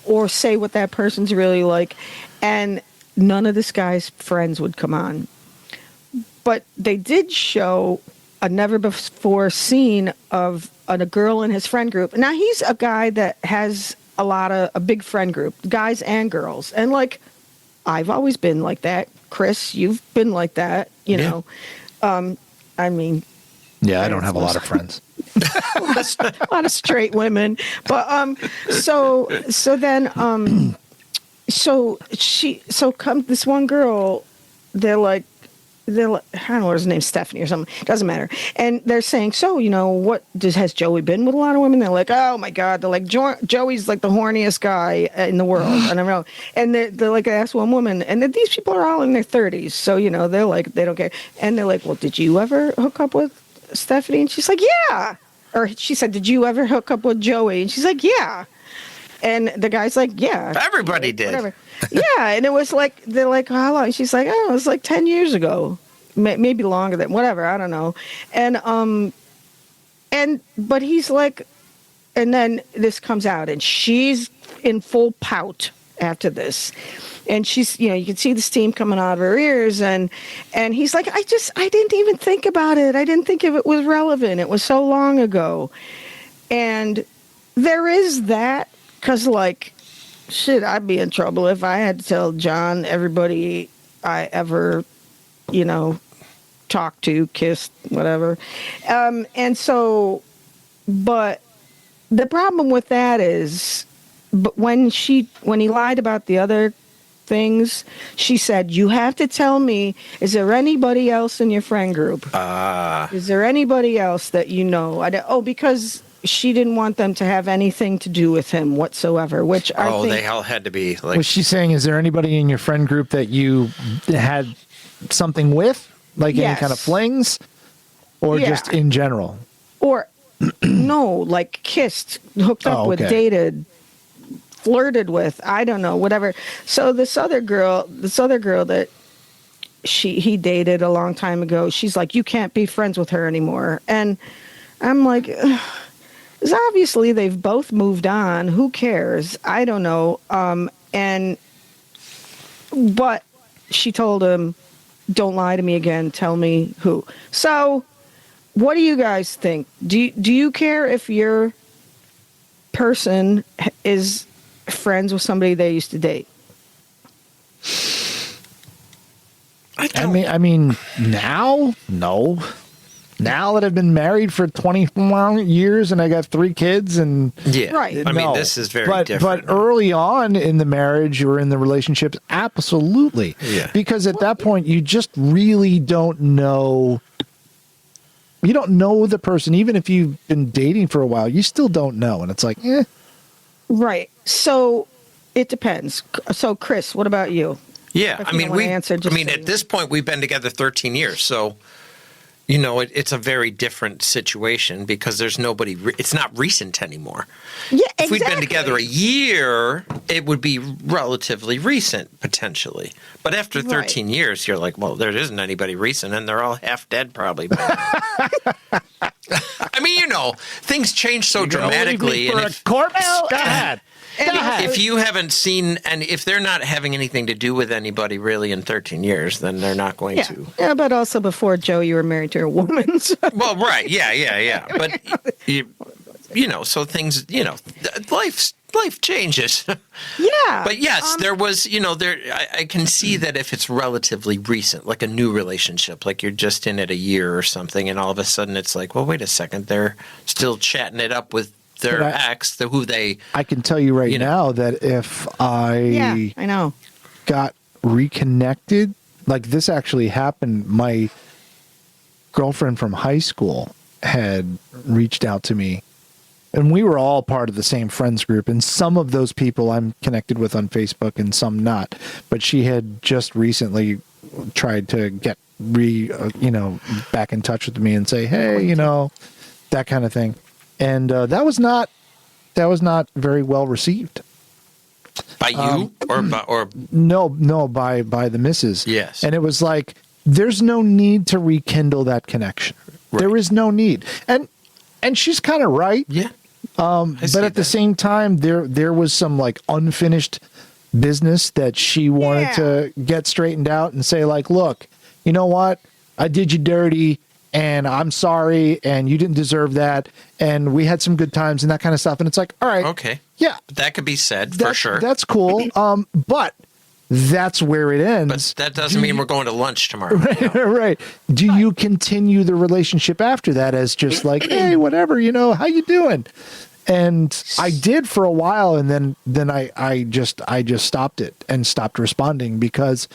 or say what that person's really like. And none of this guy's friends would come on. But they did show a never before seen of a girl in his friend group. Now, he's a guy that has a big friend group, guys and girls. And like, I've always been like that. Chris, you've been like that, you know. I mean. Yeah, I don't have a lot of friends. a lot of straight women, but come this one girl, they're like, I don't know what his name's, Stephanie or something, doesn't matter, and they're saying, so, you know, has Joey been with a lot of women? They're like, oh my god, they're like, Joey's like the horniest guy in the world. And I know, and they're like, I asked one woman, and these people are all in their 30s, so, you know, they're like, they don't care, and they're like, well, did you ever hook up with Stephanie? And she's like, yeah. Or she said, did you ever hook up with Joey? And she's like, yeah. And the guy's like, yeah. Everybody did. Whatever. Yeah. And it was like, they're like, how long? She's like, oh, it was like 10 years ago. Maybe longer than, whatever. I don't know. But he's like, and then this comes out, and she's in full pout after this. And she's, you know, you can see the steam coming out of her ears, and he's like, I didn't even think about it. I didn't think if it was relevant. It was so long ago. And there is that, because like, shit, I'd be in trouble if I had to tell John everybody I ever, you know, talked to, kissed, whatever. And so But the problem with that is, but when he lied about the other things, she said, you have to tell me, is there anybody else in your friend group? Is there anybody else that you know? Because she didn't want them to have anything to do with him whatsoever, which I think... they all had to be like... Was she saying, is there anybody in your friend group that you had something with? Like any kind of flings? Or just in general? Or, no, like kissed, hooked up with, dated, flirted with, I don't know, whatever. So this other girl that he dated a long time ago, she's like, you can't be friends with her anymore. And I'm like... Because obviously they've both moved on. Who cares? I don't know. But she told him, don't lie to me again. Tell me who. So what do you guys think? Do you care if your person is friends with somebody they used to date? I mean, now? No. Now that I've been married for 21 years and I got 3 kids and right. I mean, this is very different. But early on in the marriage or in the relationships, absolutely. Yeah. Because at that point, you just really don't know. You don't know the person. Even if you've been dating for a while, you still don't know. And it's like, Right. So it depends. So Chris, what about you? Yeah. At this point, we've been together 13 years. So... it's a very different situation because there's nobody. It's not recent anymore. Yeah, exactly. If we'd been together a year, it would be relatively recent potentially. But after 13 years, you're like, well, there isn't anybody recent, and they're all half dead probably. I mean, things change so dramatically. And if corpse, go ahead. If you haven't seen, and if they're not having anything to do with anybody really in 13 years, then they're not going to. Yeah, but also before Joe, you were married to a woman. So. Well, right. Yeah. But, so things, life changes. Yeah. But yes, there was, I can see that if it's relatively recent, like a new relationship, like you're just in it a year or something, and all of a sudden it's like, well, wait a second, they're still chatting it up with their ex, who they... I can tell you right now that if I got reconnected, like this actually happened, my girlfriend from high school had reached out to me, and we were all part of the same friends group, and some of those people I'm connected with on Facebook and some not, but she had just recently tried to get back in touch with me and say, hey, that kind of thing. And that was not very well received. By you or no by the missus. Yes. And it was like there's no need to rekindle that connection. Right. There is no need. And she's kind of right. Yeah. But at the same time there was some like unfinished business that she wanted to get straightened out and say like, look, you know what? I did you dirty. And I'm sorry, and you didn't deserve that, and we had some good times and that kind of stuff. And it's like, all right. Okay. Yeah. That could be said, for sure. That's cool. But that's where it ends. But that doesn't mean we're going to lunch tomorrow. Right. Do you continue the relationship after that as just like, hey, whatever, how you doing? And I did for a while, and then I just stopped it and stopped responding because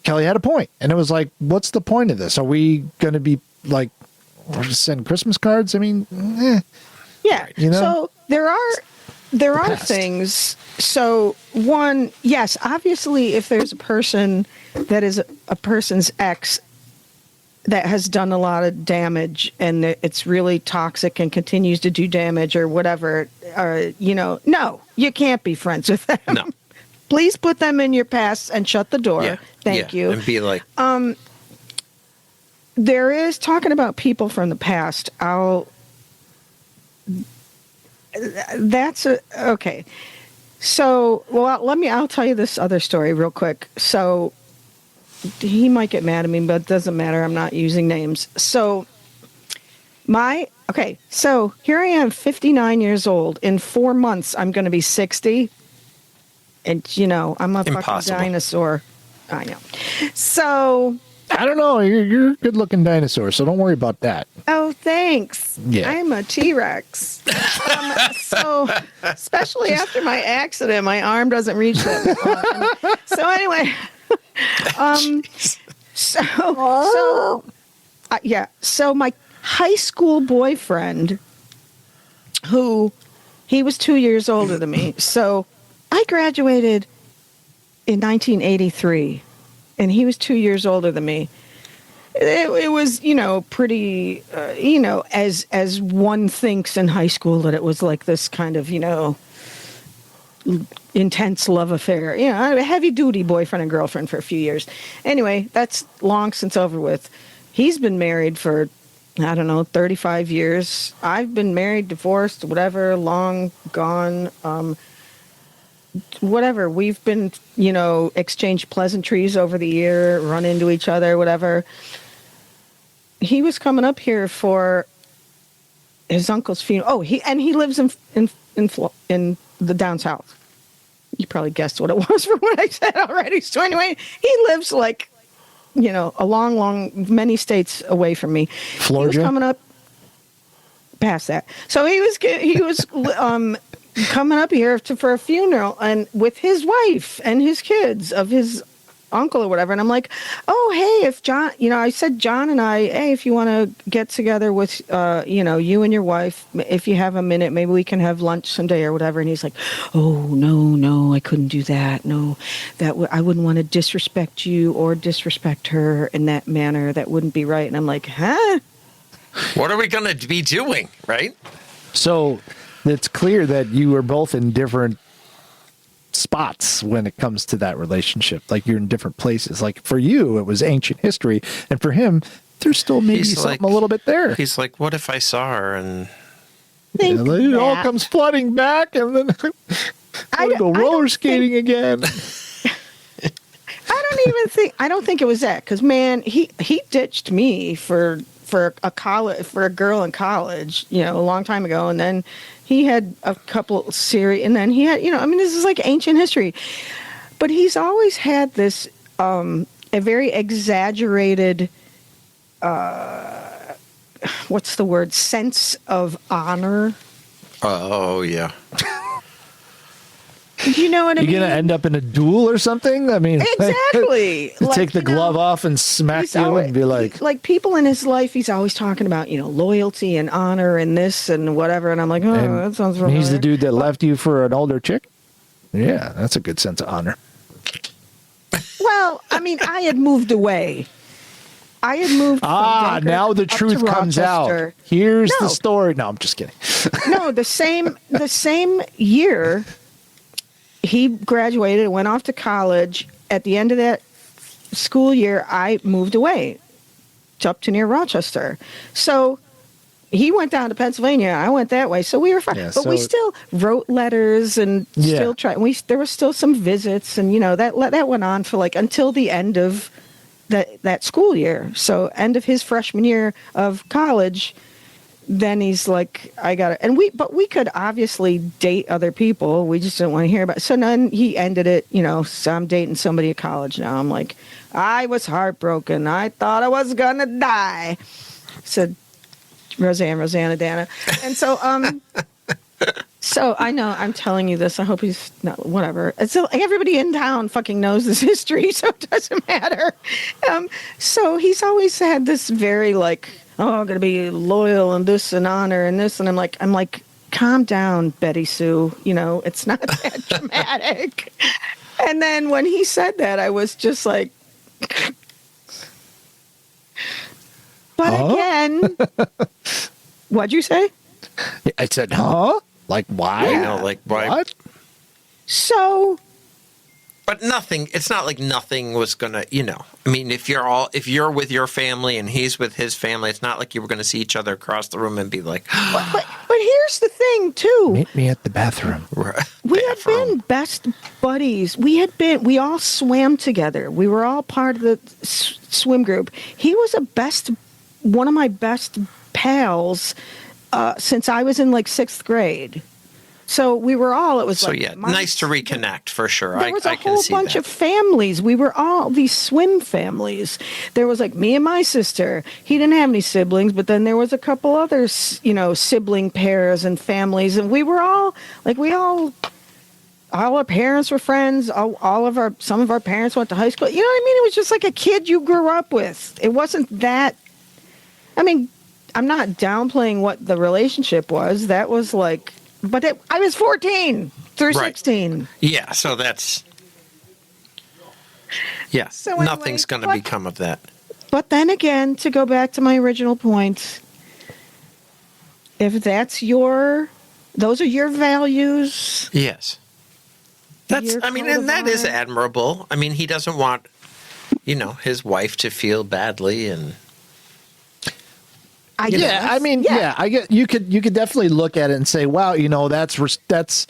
Kelly had a point, and it was like, what's the point of this? Are we going to be like, send Christmas cards? I mean, yeah. So there are things. So one, yes, obviously, if there's a person that is a person's ex that has done a lot of damage and it's really toxic and continues to do damage or whatever, no, you can't be friends with them. No. Please put them in your past and shut the door. Yeah. Thank you. And be like... there is talking about people from the past. Okay. So, I'll tell you this other story real quick. So, he might get mad at me, but it doesn't matter. I'm not using names. So, so here I am, 59 years old. In 4 months, I'm going to be 60. And, I'm a fucking dinosaur. I know. So I don't know. You're a good-looking dinosaur, so don't worry about that. Oh, thanks. Yeah. I'm a T-Rex. So, especially after my accident, my arm doesn't reach that far. So anyway, So my high school boyfriend, he was 2 years older than me. So I graduated in 1983, and he was 2 years older than me. It was, pretty, as one thinks in high school, that it was like this kind of, intense love affair. A heavy-duty boyfriend and girlfriend for a few years. Anyway, that's long since over with. He's been married for, 35 years. I've been married, divorced, whatever, long gone. Whatever. We've been, exchanged pleasantries over the year, run into each other, whatever. He was coming up here for his uncle's funeral. Oh, he lives in the down south. You probably guessed what it was from what I said already. So anyway, he lives like, a long, many states away from me. Florida? He was coming up past that. So he was coming up here for a funeral and with his wife and his kids of his uncle or whatever. And I'm like, oh, hey, if John, I said, John and I, hey, if you want to get together with, you and your wife, if you have a minute, maybe we can have lunch someday or whatever. And he's like, oh, no, I couldn't do that. No, I wouldn't want to disrespect you or disrespect her in that manner. That wouldn't be right. And I'm like, huh? What are we going to be doing, right? So it's clear that you were both in different spots when it comes to that relationship. Like you're in different places. Like for you, it was ancient history. And for him, there's still maybe something a little bit there. He's like, what if I saw her and... it all comes flooding back and then I go roller skating again. I don't think it was that. Because, man, he ditched me for a girl in college, a long time ago. And then he had a couple series, and then he had, this is like ancient history. But he's always had this, a very exaggerated, what's the word? Sense of honor. Oh, yeah. You know what I mean? You're going to end up in a duel or something? I mean, exactly. Take the glove off and smack you and be like people in his life, he's always talking about, loyalty and honor and this and whatever. And I'm like, that sounds familiar. He's the dude that left you for an older chick? Yeah, that's a good sense of honor. Well, I had moved away. I had moved from Dunkirk now the truth comes out. Here's the story. No, I'm just kidding. No, the same year he graduated and went off to college. At the end of that school year, I moved away up to near Rochester. So he went down to Pennsylvania. I went that way. So we were fine. Yeah, but we still wrote letters and still tried. There was still some visits, and that went on for until the end of that school year. So end of his freshman year of college. Then he's like, I got it. But we could obviously date other people. We just didn't want to hear about it. So then he ended it, so I'm dating somebody at college now. I'm like, I was heartbroken. I thought I was going to die. Said Rosanna, Dana. And so, so I know I'm telling you this. I hope he's not, whatever. It's everybody in town fucking knows this history, so it doesn't matter. So he's always had this very I'm going to be loyal and this and honor and this. And I'm like, calm down, Betty Sue. It's not that dramatic. And then when he said that, I was just like, but again, what'd you say? I said, huh? Like, why? Yeah. Why? What? So... But it's not like nothing was going to, if you're with your family and he's with his family, it's not like you were going to see each other across the room and be like, but here's the thing too. Meet me at the bathroom. We had been best buddies. We all swam together. We were all part of the swim group. He was one of my best pals since I was in 6th grade. So we were all, it was So like, yeah, nice to reconnect for sure. there was I a can whole see bunch that. of families. We were all these swim families. There was like me and my sister. He didn't have any siblings, but then there was a couple others, sibling pairs and families. And we were all like, all our parents were friends. Some of our parents went to high school. You know what I mean? It was just like a kid you grew up with. It wasn't that, I mean, I'm not downplaying what the relationship was. That was like, but I was 14 through 16. Yeah, so that's, So anyway, nothing's going to become of that. But then again, to go back to my original point, if those are your values. Yes. And that is admirable. I mean, he doesn't want, his wife to feel badly and. I get you could definitely look at it and say, wow, that's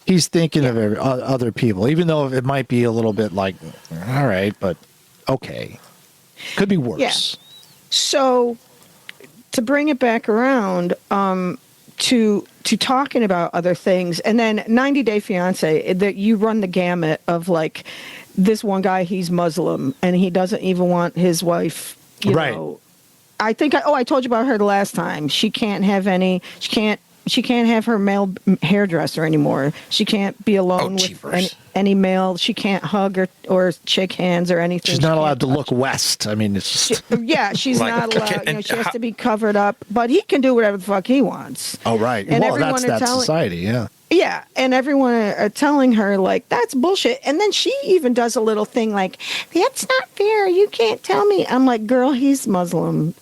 he's thinking of other people, even though it might be a little bit like, all right, but okay, could be worse. Yeah. So to bring it back around to talking about other things, and then 90 Day Fiance, that you run the gamut of like this one guy, he's Muslim and he doesn't even want his wife, right. I think I told you about her the last time. She can't have her male hairdresser anymore. She can't be alone with any male. She can't hug or shake hands or anything. She's not allowed to look west. I mean, it's just... she's not allowed. She has to be covered up. But he can do whatever the fuck he wants. Oh, right. And well, that's society, yeah. Yeah, and everyone are telling her, like, that's bullshit. And then she even does a little thing like, that's not fair. You can't tell me. I'm like, girl, he's Muslim.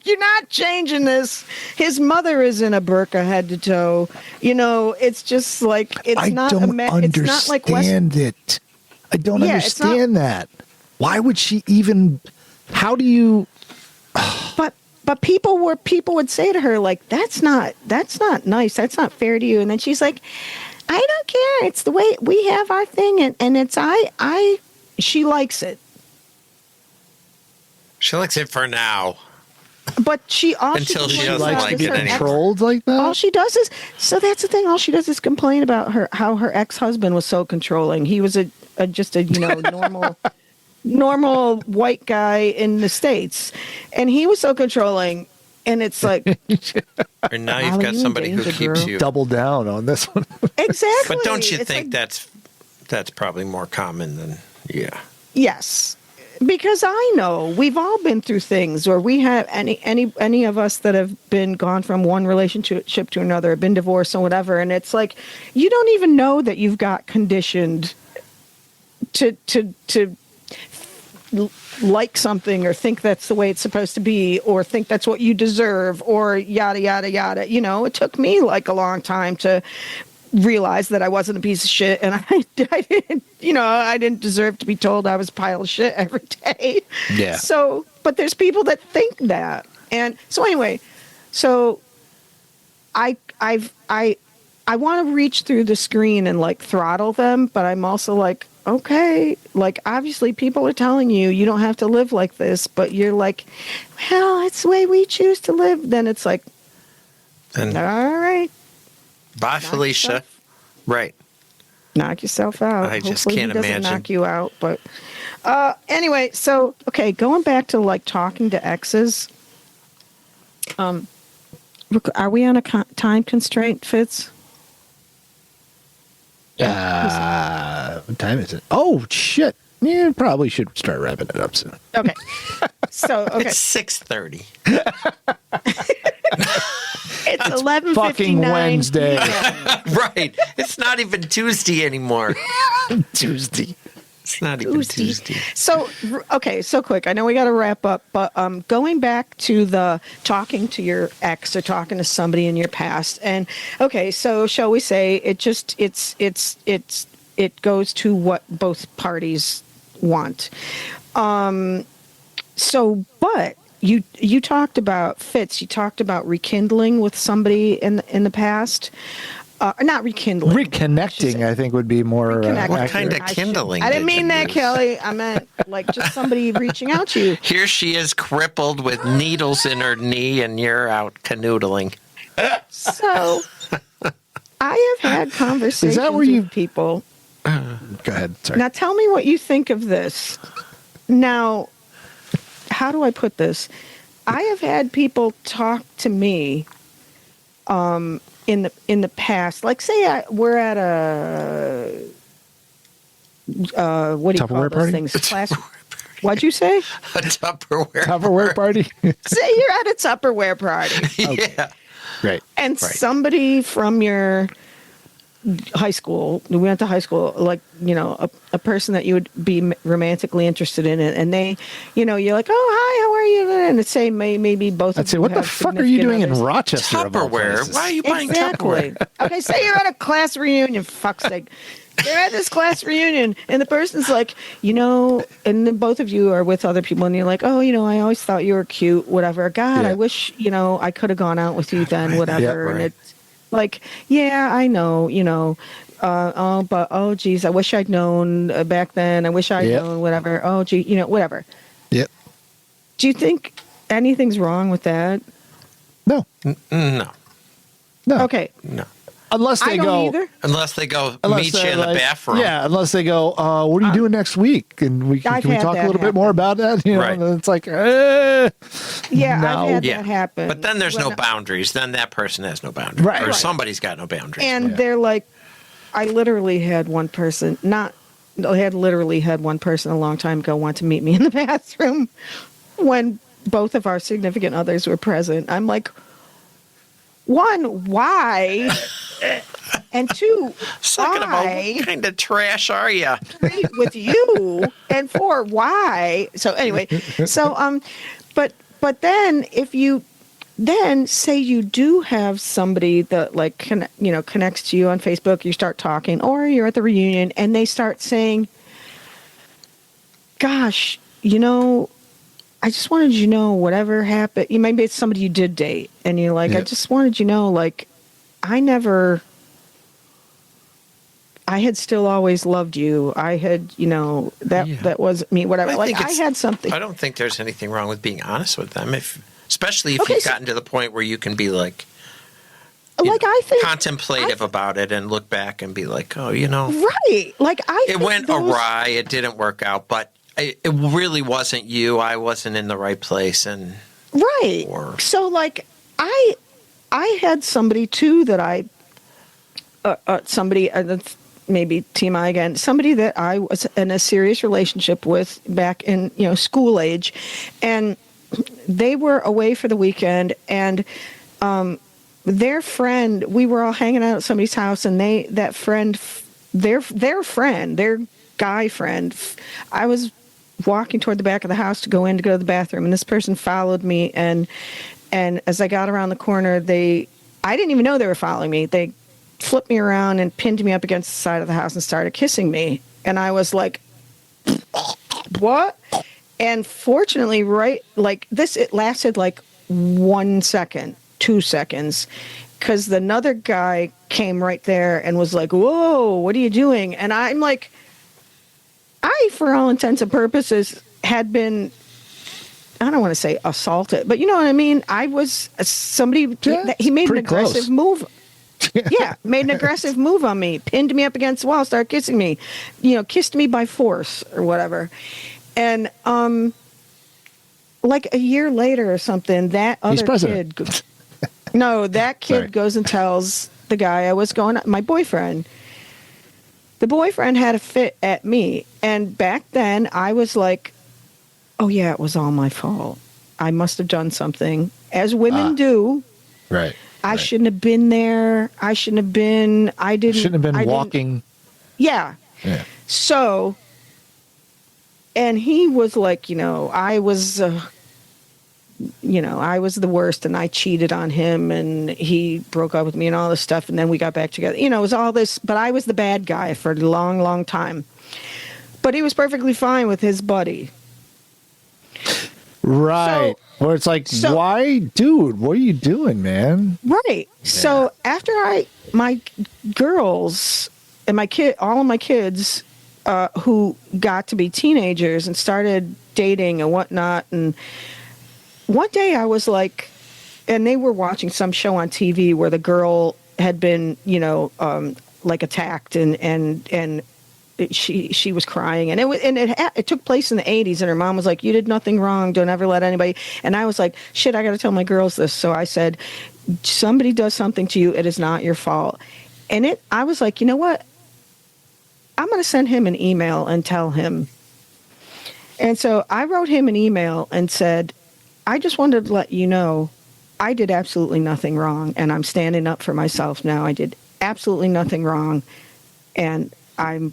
You're not changing this. His mother is in a burqa head to toe. It's just like, it's not understand it. I don't understand that. Why would she even, how do you... But people would say to her, like, that's not nice. That's not fair to you. And then she's like, I don't care. It's the way we have our thing. And it's, she likes it. She likes it for now. But she doesn't like it anymore. Controlled like that? All she does is, so that's the thing. All she does is complain about how her ex-husband was so controlling. He was just a normal white guy in the States, and he was so controlling. And it's like, and now you've got somebody who keeps you. Double down on this one. Exactly. But don't you think that's probably more common than Yes. Because I know we've all been through things, or we have any of us that have been gone from one relationship to another, been divorced or whatever, and it's like you don't even know that you've got conditioned to like something or think that's the way it's supposed to be or think that's what you deserve or yada yada yada. It took me like a long time to realized that I wasn't a piece of shit, and I didn't, I didn't deserve to be told I was a pile of shit every day. Yeah. So, but there's people that think that, and so anyway, so I want to reach through the screen and like throttle them, but I'm also like, okay, like obviously people are telling you don't have to live like this, but you're like, well, it's the way we choose to live. Then it's like, all right. Bye, Felicia. Right. Knock yourself out. I just Hopefully can't he doesn't imagine. knock you out. But anyway, so, okay, going back to like talking to exes. Are we on a time constraint, Fitz? What time is it? Oh, shit. Yeah, probably should start wrapping it up soon. Okay. So, okay. It's 6:30. It's 11:59 fucking Wednesday. Right. It's not even Tuesday anymore. Tuesday. It's not even Tuesday. So, okay, so quick. I know we got to wrap up, but going back to the talking to your ex or talking to somebody in your past, and okay, so shall we say it goes to what both parties want. So, but you talked about Fitz. You talked about rekindling with somebody in the past. Not rekindling. Reconnecting, I think, would be more What kind of kindling? I didn't did you mean that, use? Kelly. I meant like just somebody reaching out to you. Here she is, crippled with needles in her knee, and you're out canoodling. So I have had conversations with people. Go ahead. Sorry. Now tell me what you think of this. Now, how do I put this? I have had people talk to me in the past. Like say we're at a what do you call those things? Class. What'd you say? A Tupperware party. Say you're at a Tupperware party. Okay. Yeah. Great. And somebody from your high school, we went to high school, like, a person that you would be romantically interested in, and they, you're like, oh, hi, how are you? And it's say maybe both of you. What the fuck are you doing in Rochester? Tupperware. Why are you buying Tupperware? Okay, say you're at a class reunion, fuck's sake. They're at this class reunion, and the person's like, and then both of you are with other people, and you're like, oh, I always thought you were cute, whatever. God, I wish, I could have gone out with you then, whatever. Yeah, right. And it's like, yeah, I know, geez, I wish I'd known back then. I wish I'd known, whatever. Oh, gee, whatever. Yep. Do you think anything's wrong with that? No. No. Okay. No. Unless they go meet you in the bathroom. Yeah, unless they go, what are you doing next week? And can we talk a little bit more about that? Right. And it's like, yeah, no. I've had that happen. But then there's no boundaries. Then that person has no boundaries. Right. Or somebody's got no boundaries. And they're like, I literally had one person, a long time ago want to meet me in the bathroom when both of our significant others were present. I'm like, one, why? And two, second of all, what kind of trash are you? Three, with you. And four, why? So anyway, but then if you then say you do have somebody that connects to you on Facebook, you start talking, or you're at the reunion and they start saying, gosh, I just wanted you to know whatever happened. Maybe it's somebody you did date, and you're like, I just wanted you to know, I had still always loved you. I had, that was me, whatever. I had something. I don't think there's anything wrong with being honest with them, especially if you've gotten to the point where you can be I think contemplative about it and look back and be like, oh, right. It went awry. It didn't work out, but it really wasn't you. I wasn't in the right place, and right. So I had somebody too that I maybe TMI again, somebody that I was in a serious relationship with back in school age, and they were away for the weekend, and their friend, we were all hanging out at somebody's house, and their guy friend, I was walking toward the back of the house to go to the bathroom, and this person followed me, and as I got around the corner, I didn't even know they were following me. They flipped me around and pinned me up against the side of the house and started kissing me, and I was like, what? And fortunately, it lasted 1 second, 2 seconds, because another guy came right there and was like, whoa, what are you doing? And I'm like, I, for all intents and purposes, had been, I don't want to say assaulted, but you know what I mean? I was somebody, he made an aggressive move. Yeah, made an aggressive move on me, pinned me up against the wall, started kissing me, kissed me by force or whatever. And a year later or something, that other kid, that kid goes and tells the guy I was going, my boyfriend. The boyfriend had a fit at me. And back then I was like, oh yeah, it was all my fault. I must have done something, as women do. Right. I shouldn't have been there. I shouldn't have been walking. Yeah. So, and he was like, I was, I was the worst, and I cheated on him, and he broke up with me and all this stuff, and then we got back together. It was all this, but I was the bad guy for a long, long time. But he was perfectly fine with his buddy. Right. Where it's like, why, dude, what are you doing, man? Right. Yeah. So after my girls and all of my kids who got to be teenagers and started dating and whatnot, and one day I was like, and they were watching some show on TV where the girl had been, like attacked and she was crying, and it took place in the 80s, and her mom was like, "You did nothing wrong. Don't ever let anybody." And I was like, "Shit, I got to tell my girls this." So I said, "Somebody does something to you, it is not your fault." And I was like, you know what? I'm going to send him an email and tell him. And so I wrote him an email and said, "I just wanted to let you know I did absolutely nothing wrong, and I'm standing up for myself now. I did absolutely nothing wrong, and I'm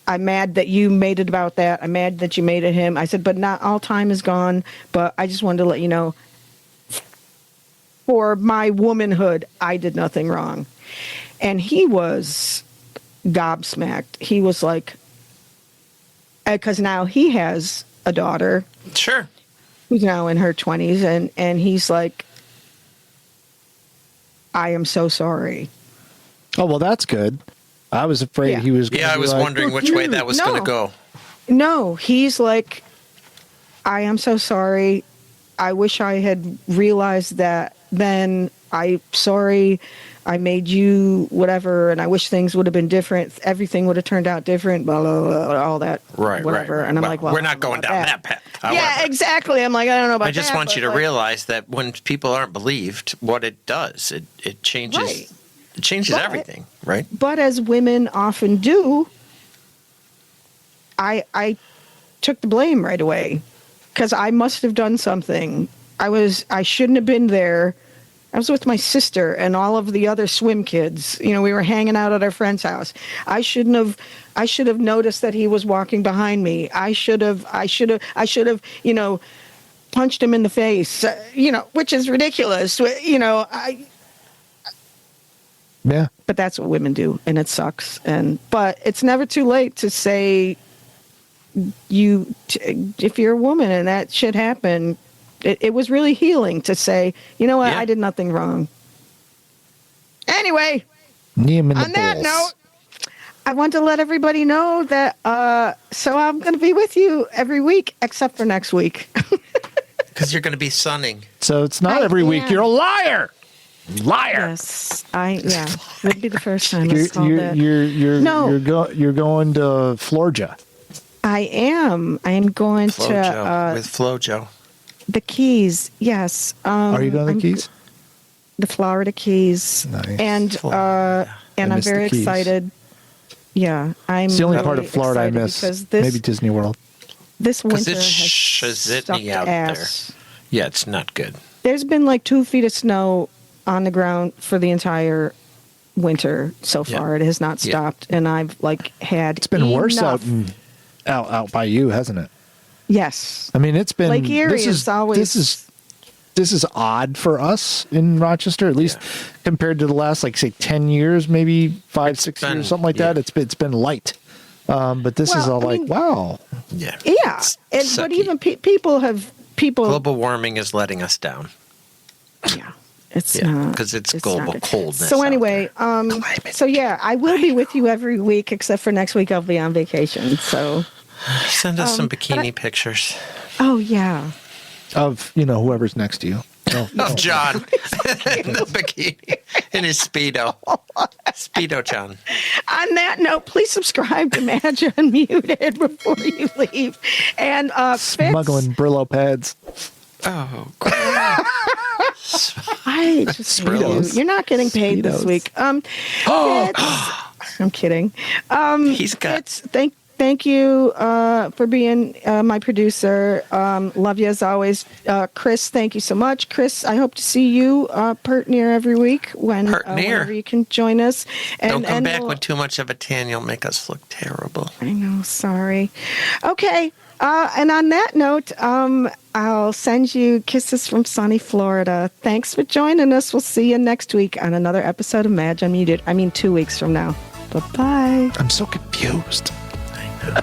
I'm mad that you made it about that. I'm mad that you made it him." I said, "But not all time is gone, but I just wanted to let you know, for my womanhood, I did nothing wrong." And he was gobsmacked. He was like, because now he has a daughter. Sure. Who's now in her 20s, and he's like, "I am so sorry." Oh, well, that's good. I was afraid he was going to I was wondering which way that was going to go. No, he's like, "I am so sorry. I wish I had realized that then. I'm sorry I made you whatever, and I wish things would have been different. Everything would have turned out different, blah, blah, blah, all that, whatever." Right. And I'm like, "Well, we're not going down that path." However, yeah, exactly. I'm like, I don't know about that. I just want you to realize that when people aren't believed, what it does, it changes. Right. It changes everything, right? But as women often do, I took the blame right away because I must have done something. I shouldn't have been there. I was with my sister and all of the other swim kids. We were hanging out at our friend's house. I should have noticed that he was walking behind me. I should have, punched him in the face, which is ridiculous. Yeah. But that's what women do, and it sucks. But it's never too late to say if you're a woman and that shit happened. It was really healing to say, you know what, I did nothing wrong. Anyway, on that note, I want to let everybody know that so I'm going to be with you every week except for next week. Because you're going to be sunning. So it's not every week. You're a liar. Liar. Yes, would be the first time it's called that. You're going to Florida. I am. I am going with Flojo. The Keys, yes. Are you going to the Keys? The Florida Keys. Nice. And I'm very excited. Yeah, it's the only part of Florida I miss. Maybe Disney World. This winter it's has sucked out ass. there. Yeah, it's not good. There's been like 2 feet of snow on the ground for the entire winter so far. It has not stopped, and I've had. It's been worse out by you, hasn't it? Yes. I mean, it's been Lake Erie is always. This is odd for us in Rochester, at least compared to the last, 10 years, maybe 5, 6 years, something like that. It's been light. But this is all wow. Yeah. Yeah. But even people. Global warming is letting us down. Yeah. It's not. Because it's global coldness. So anyway, I will be with you every week, except for next week I'll be on vacation. So send us some bikini pictures. Oh, yeah. Of, whoever's next to you. Of John in the bikini, in his Speedo. Speedo John. On that note, please subscribe to Madge Unmuted before you leave. And smuggling Brillo pads. Oh, I just hate you. You're not getting paid this week. Fitz, I'm kidding. He's got. Fitz, thank you for being my producer. Love you as always. Chris, thank you so much. Chris, I hope to see you pert near every week whenever you can join us. Don't come back with too much of a tan. You'll make us look terrible. I know. Sorry. Okay. And on that note, I'll send you kisses from sunny Florida. Thanks for joining us. We'll see you next week on another episode of Madge Unmuted. 2 weeks from now. Bye-bye. I'm so confused. I know.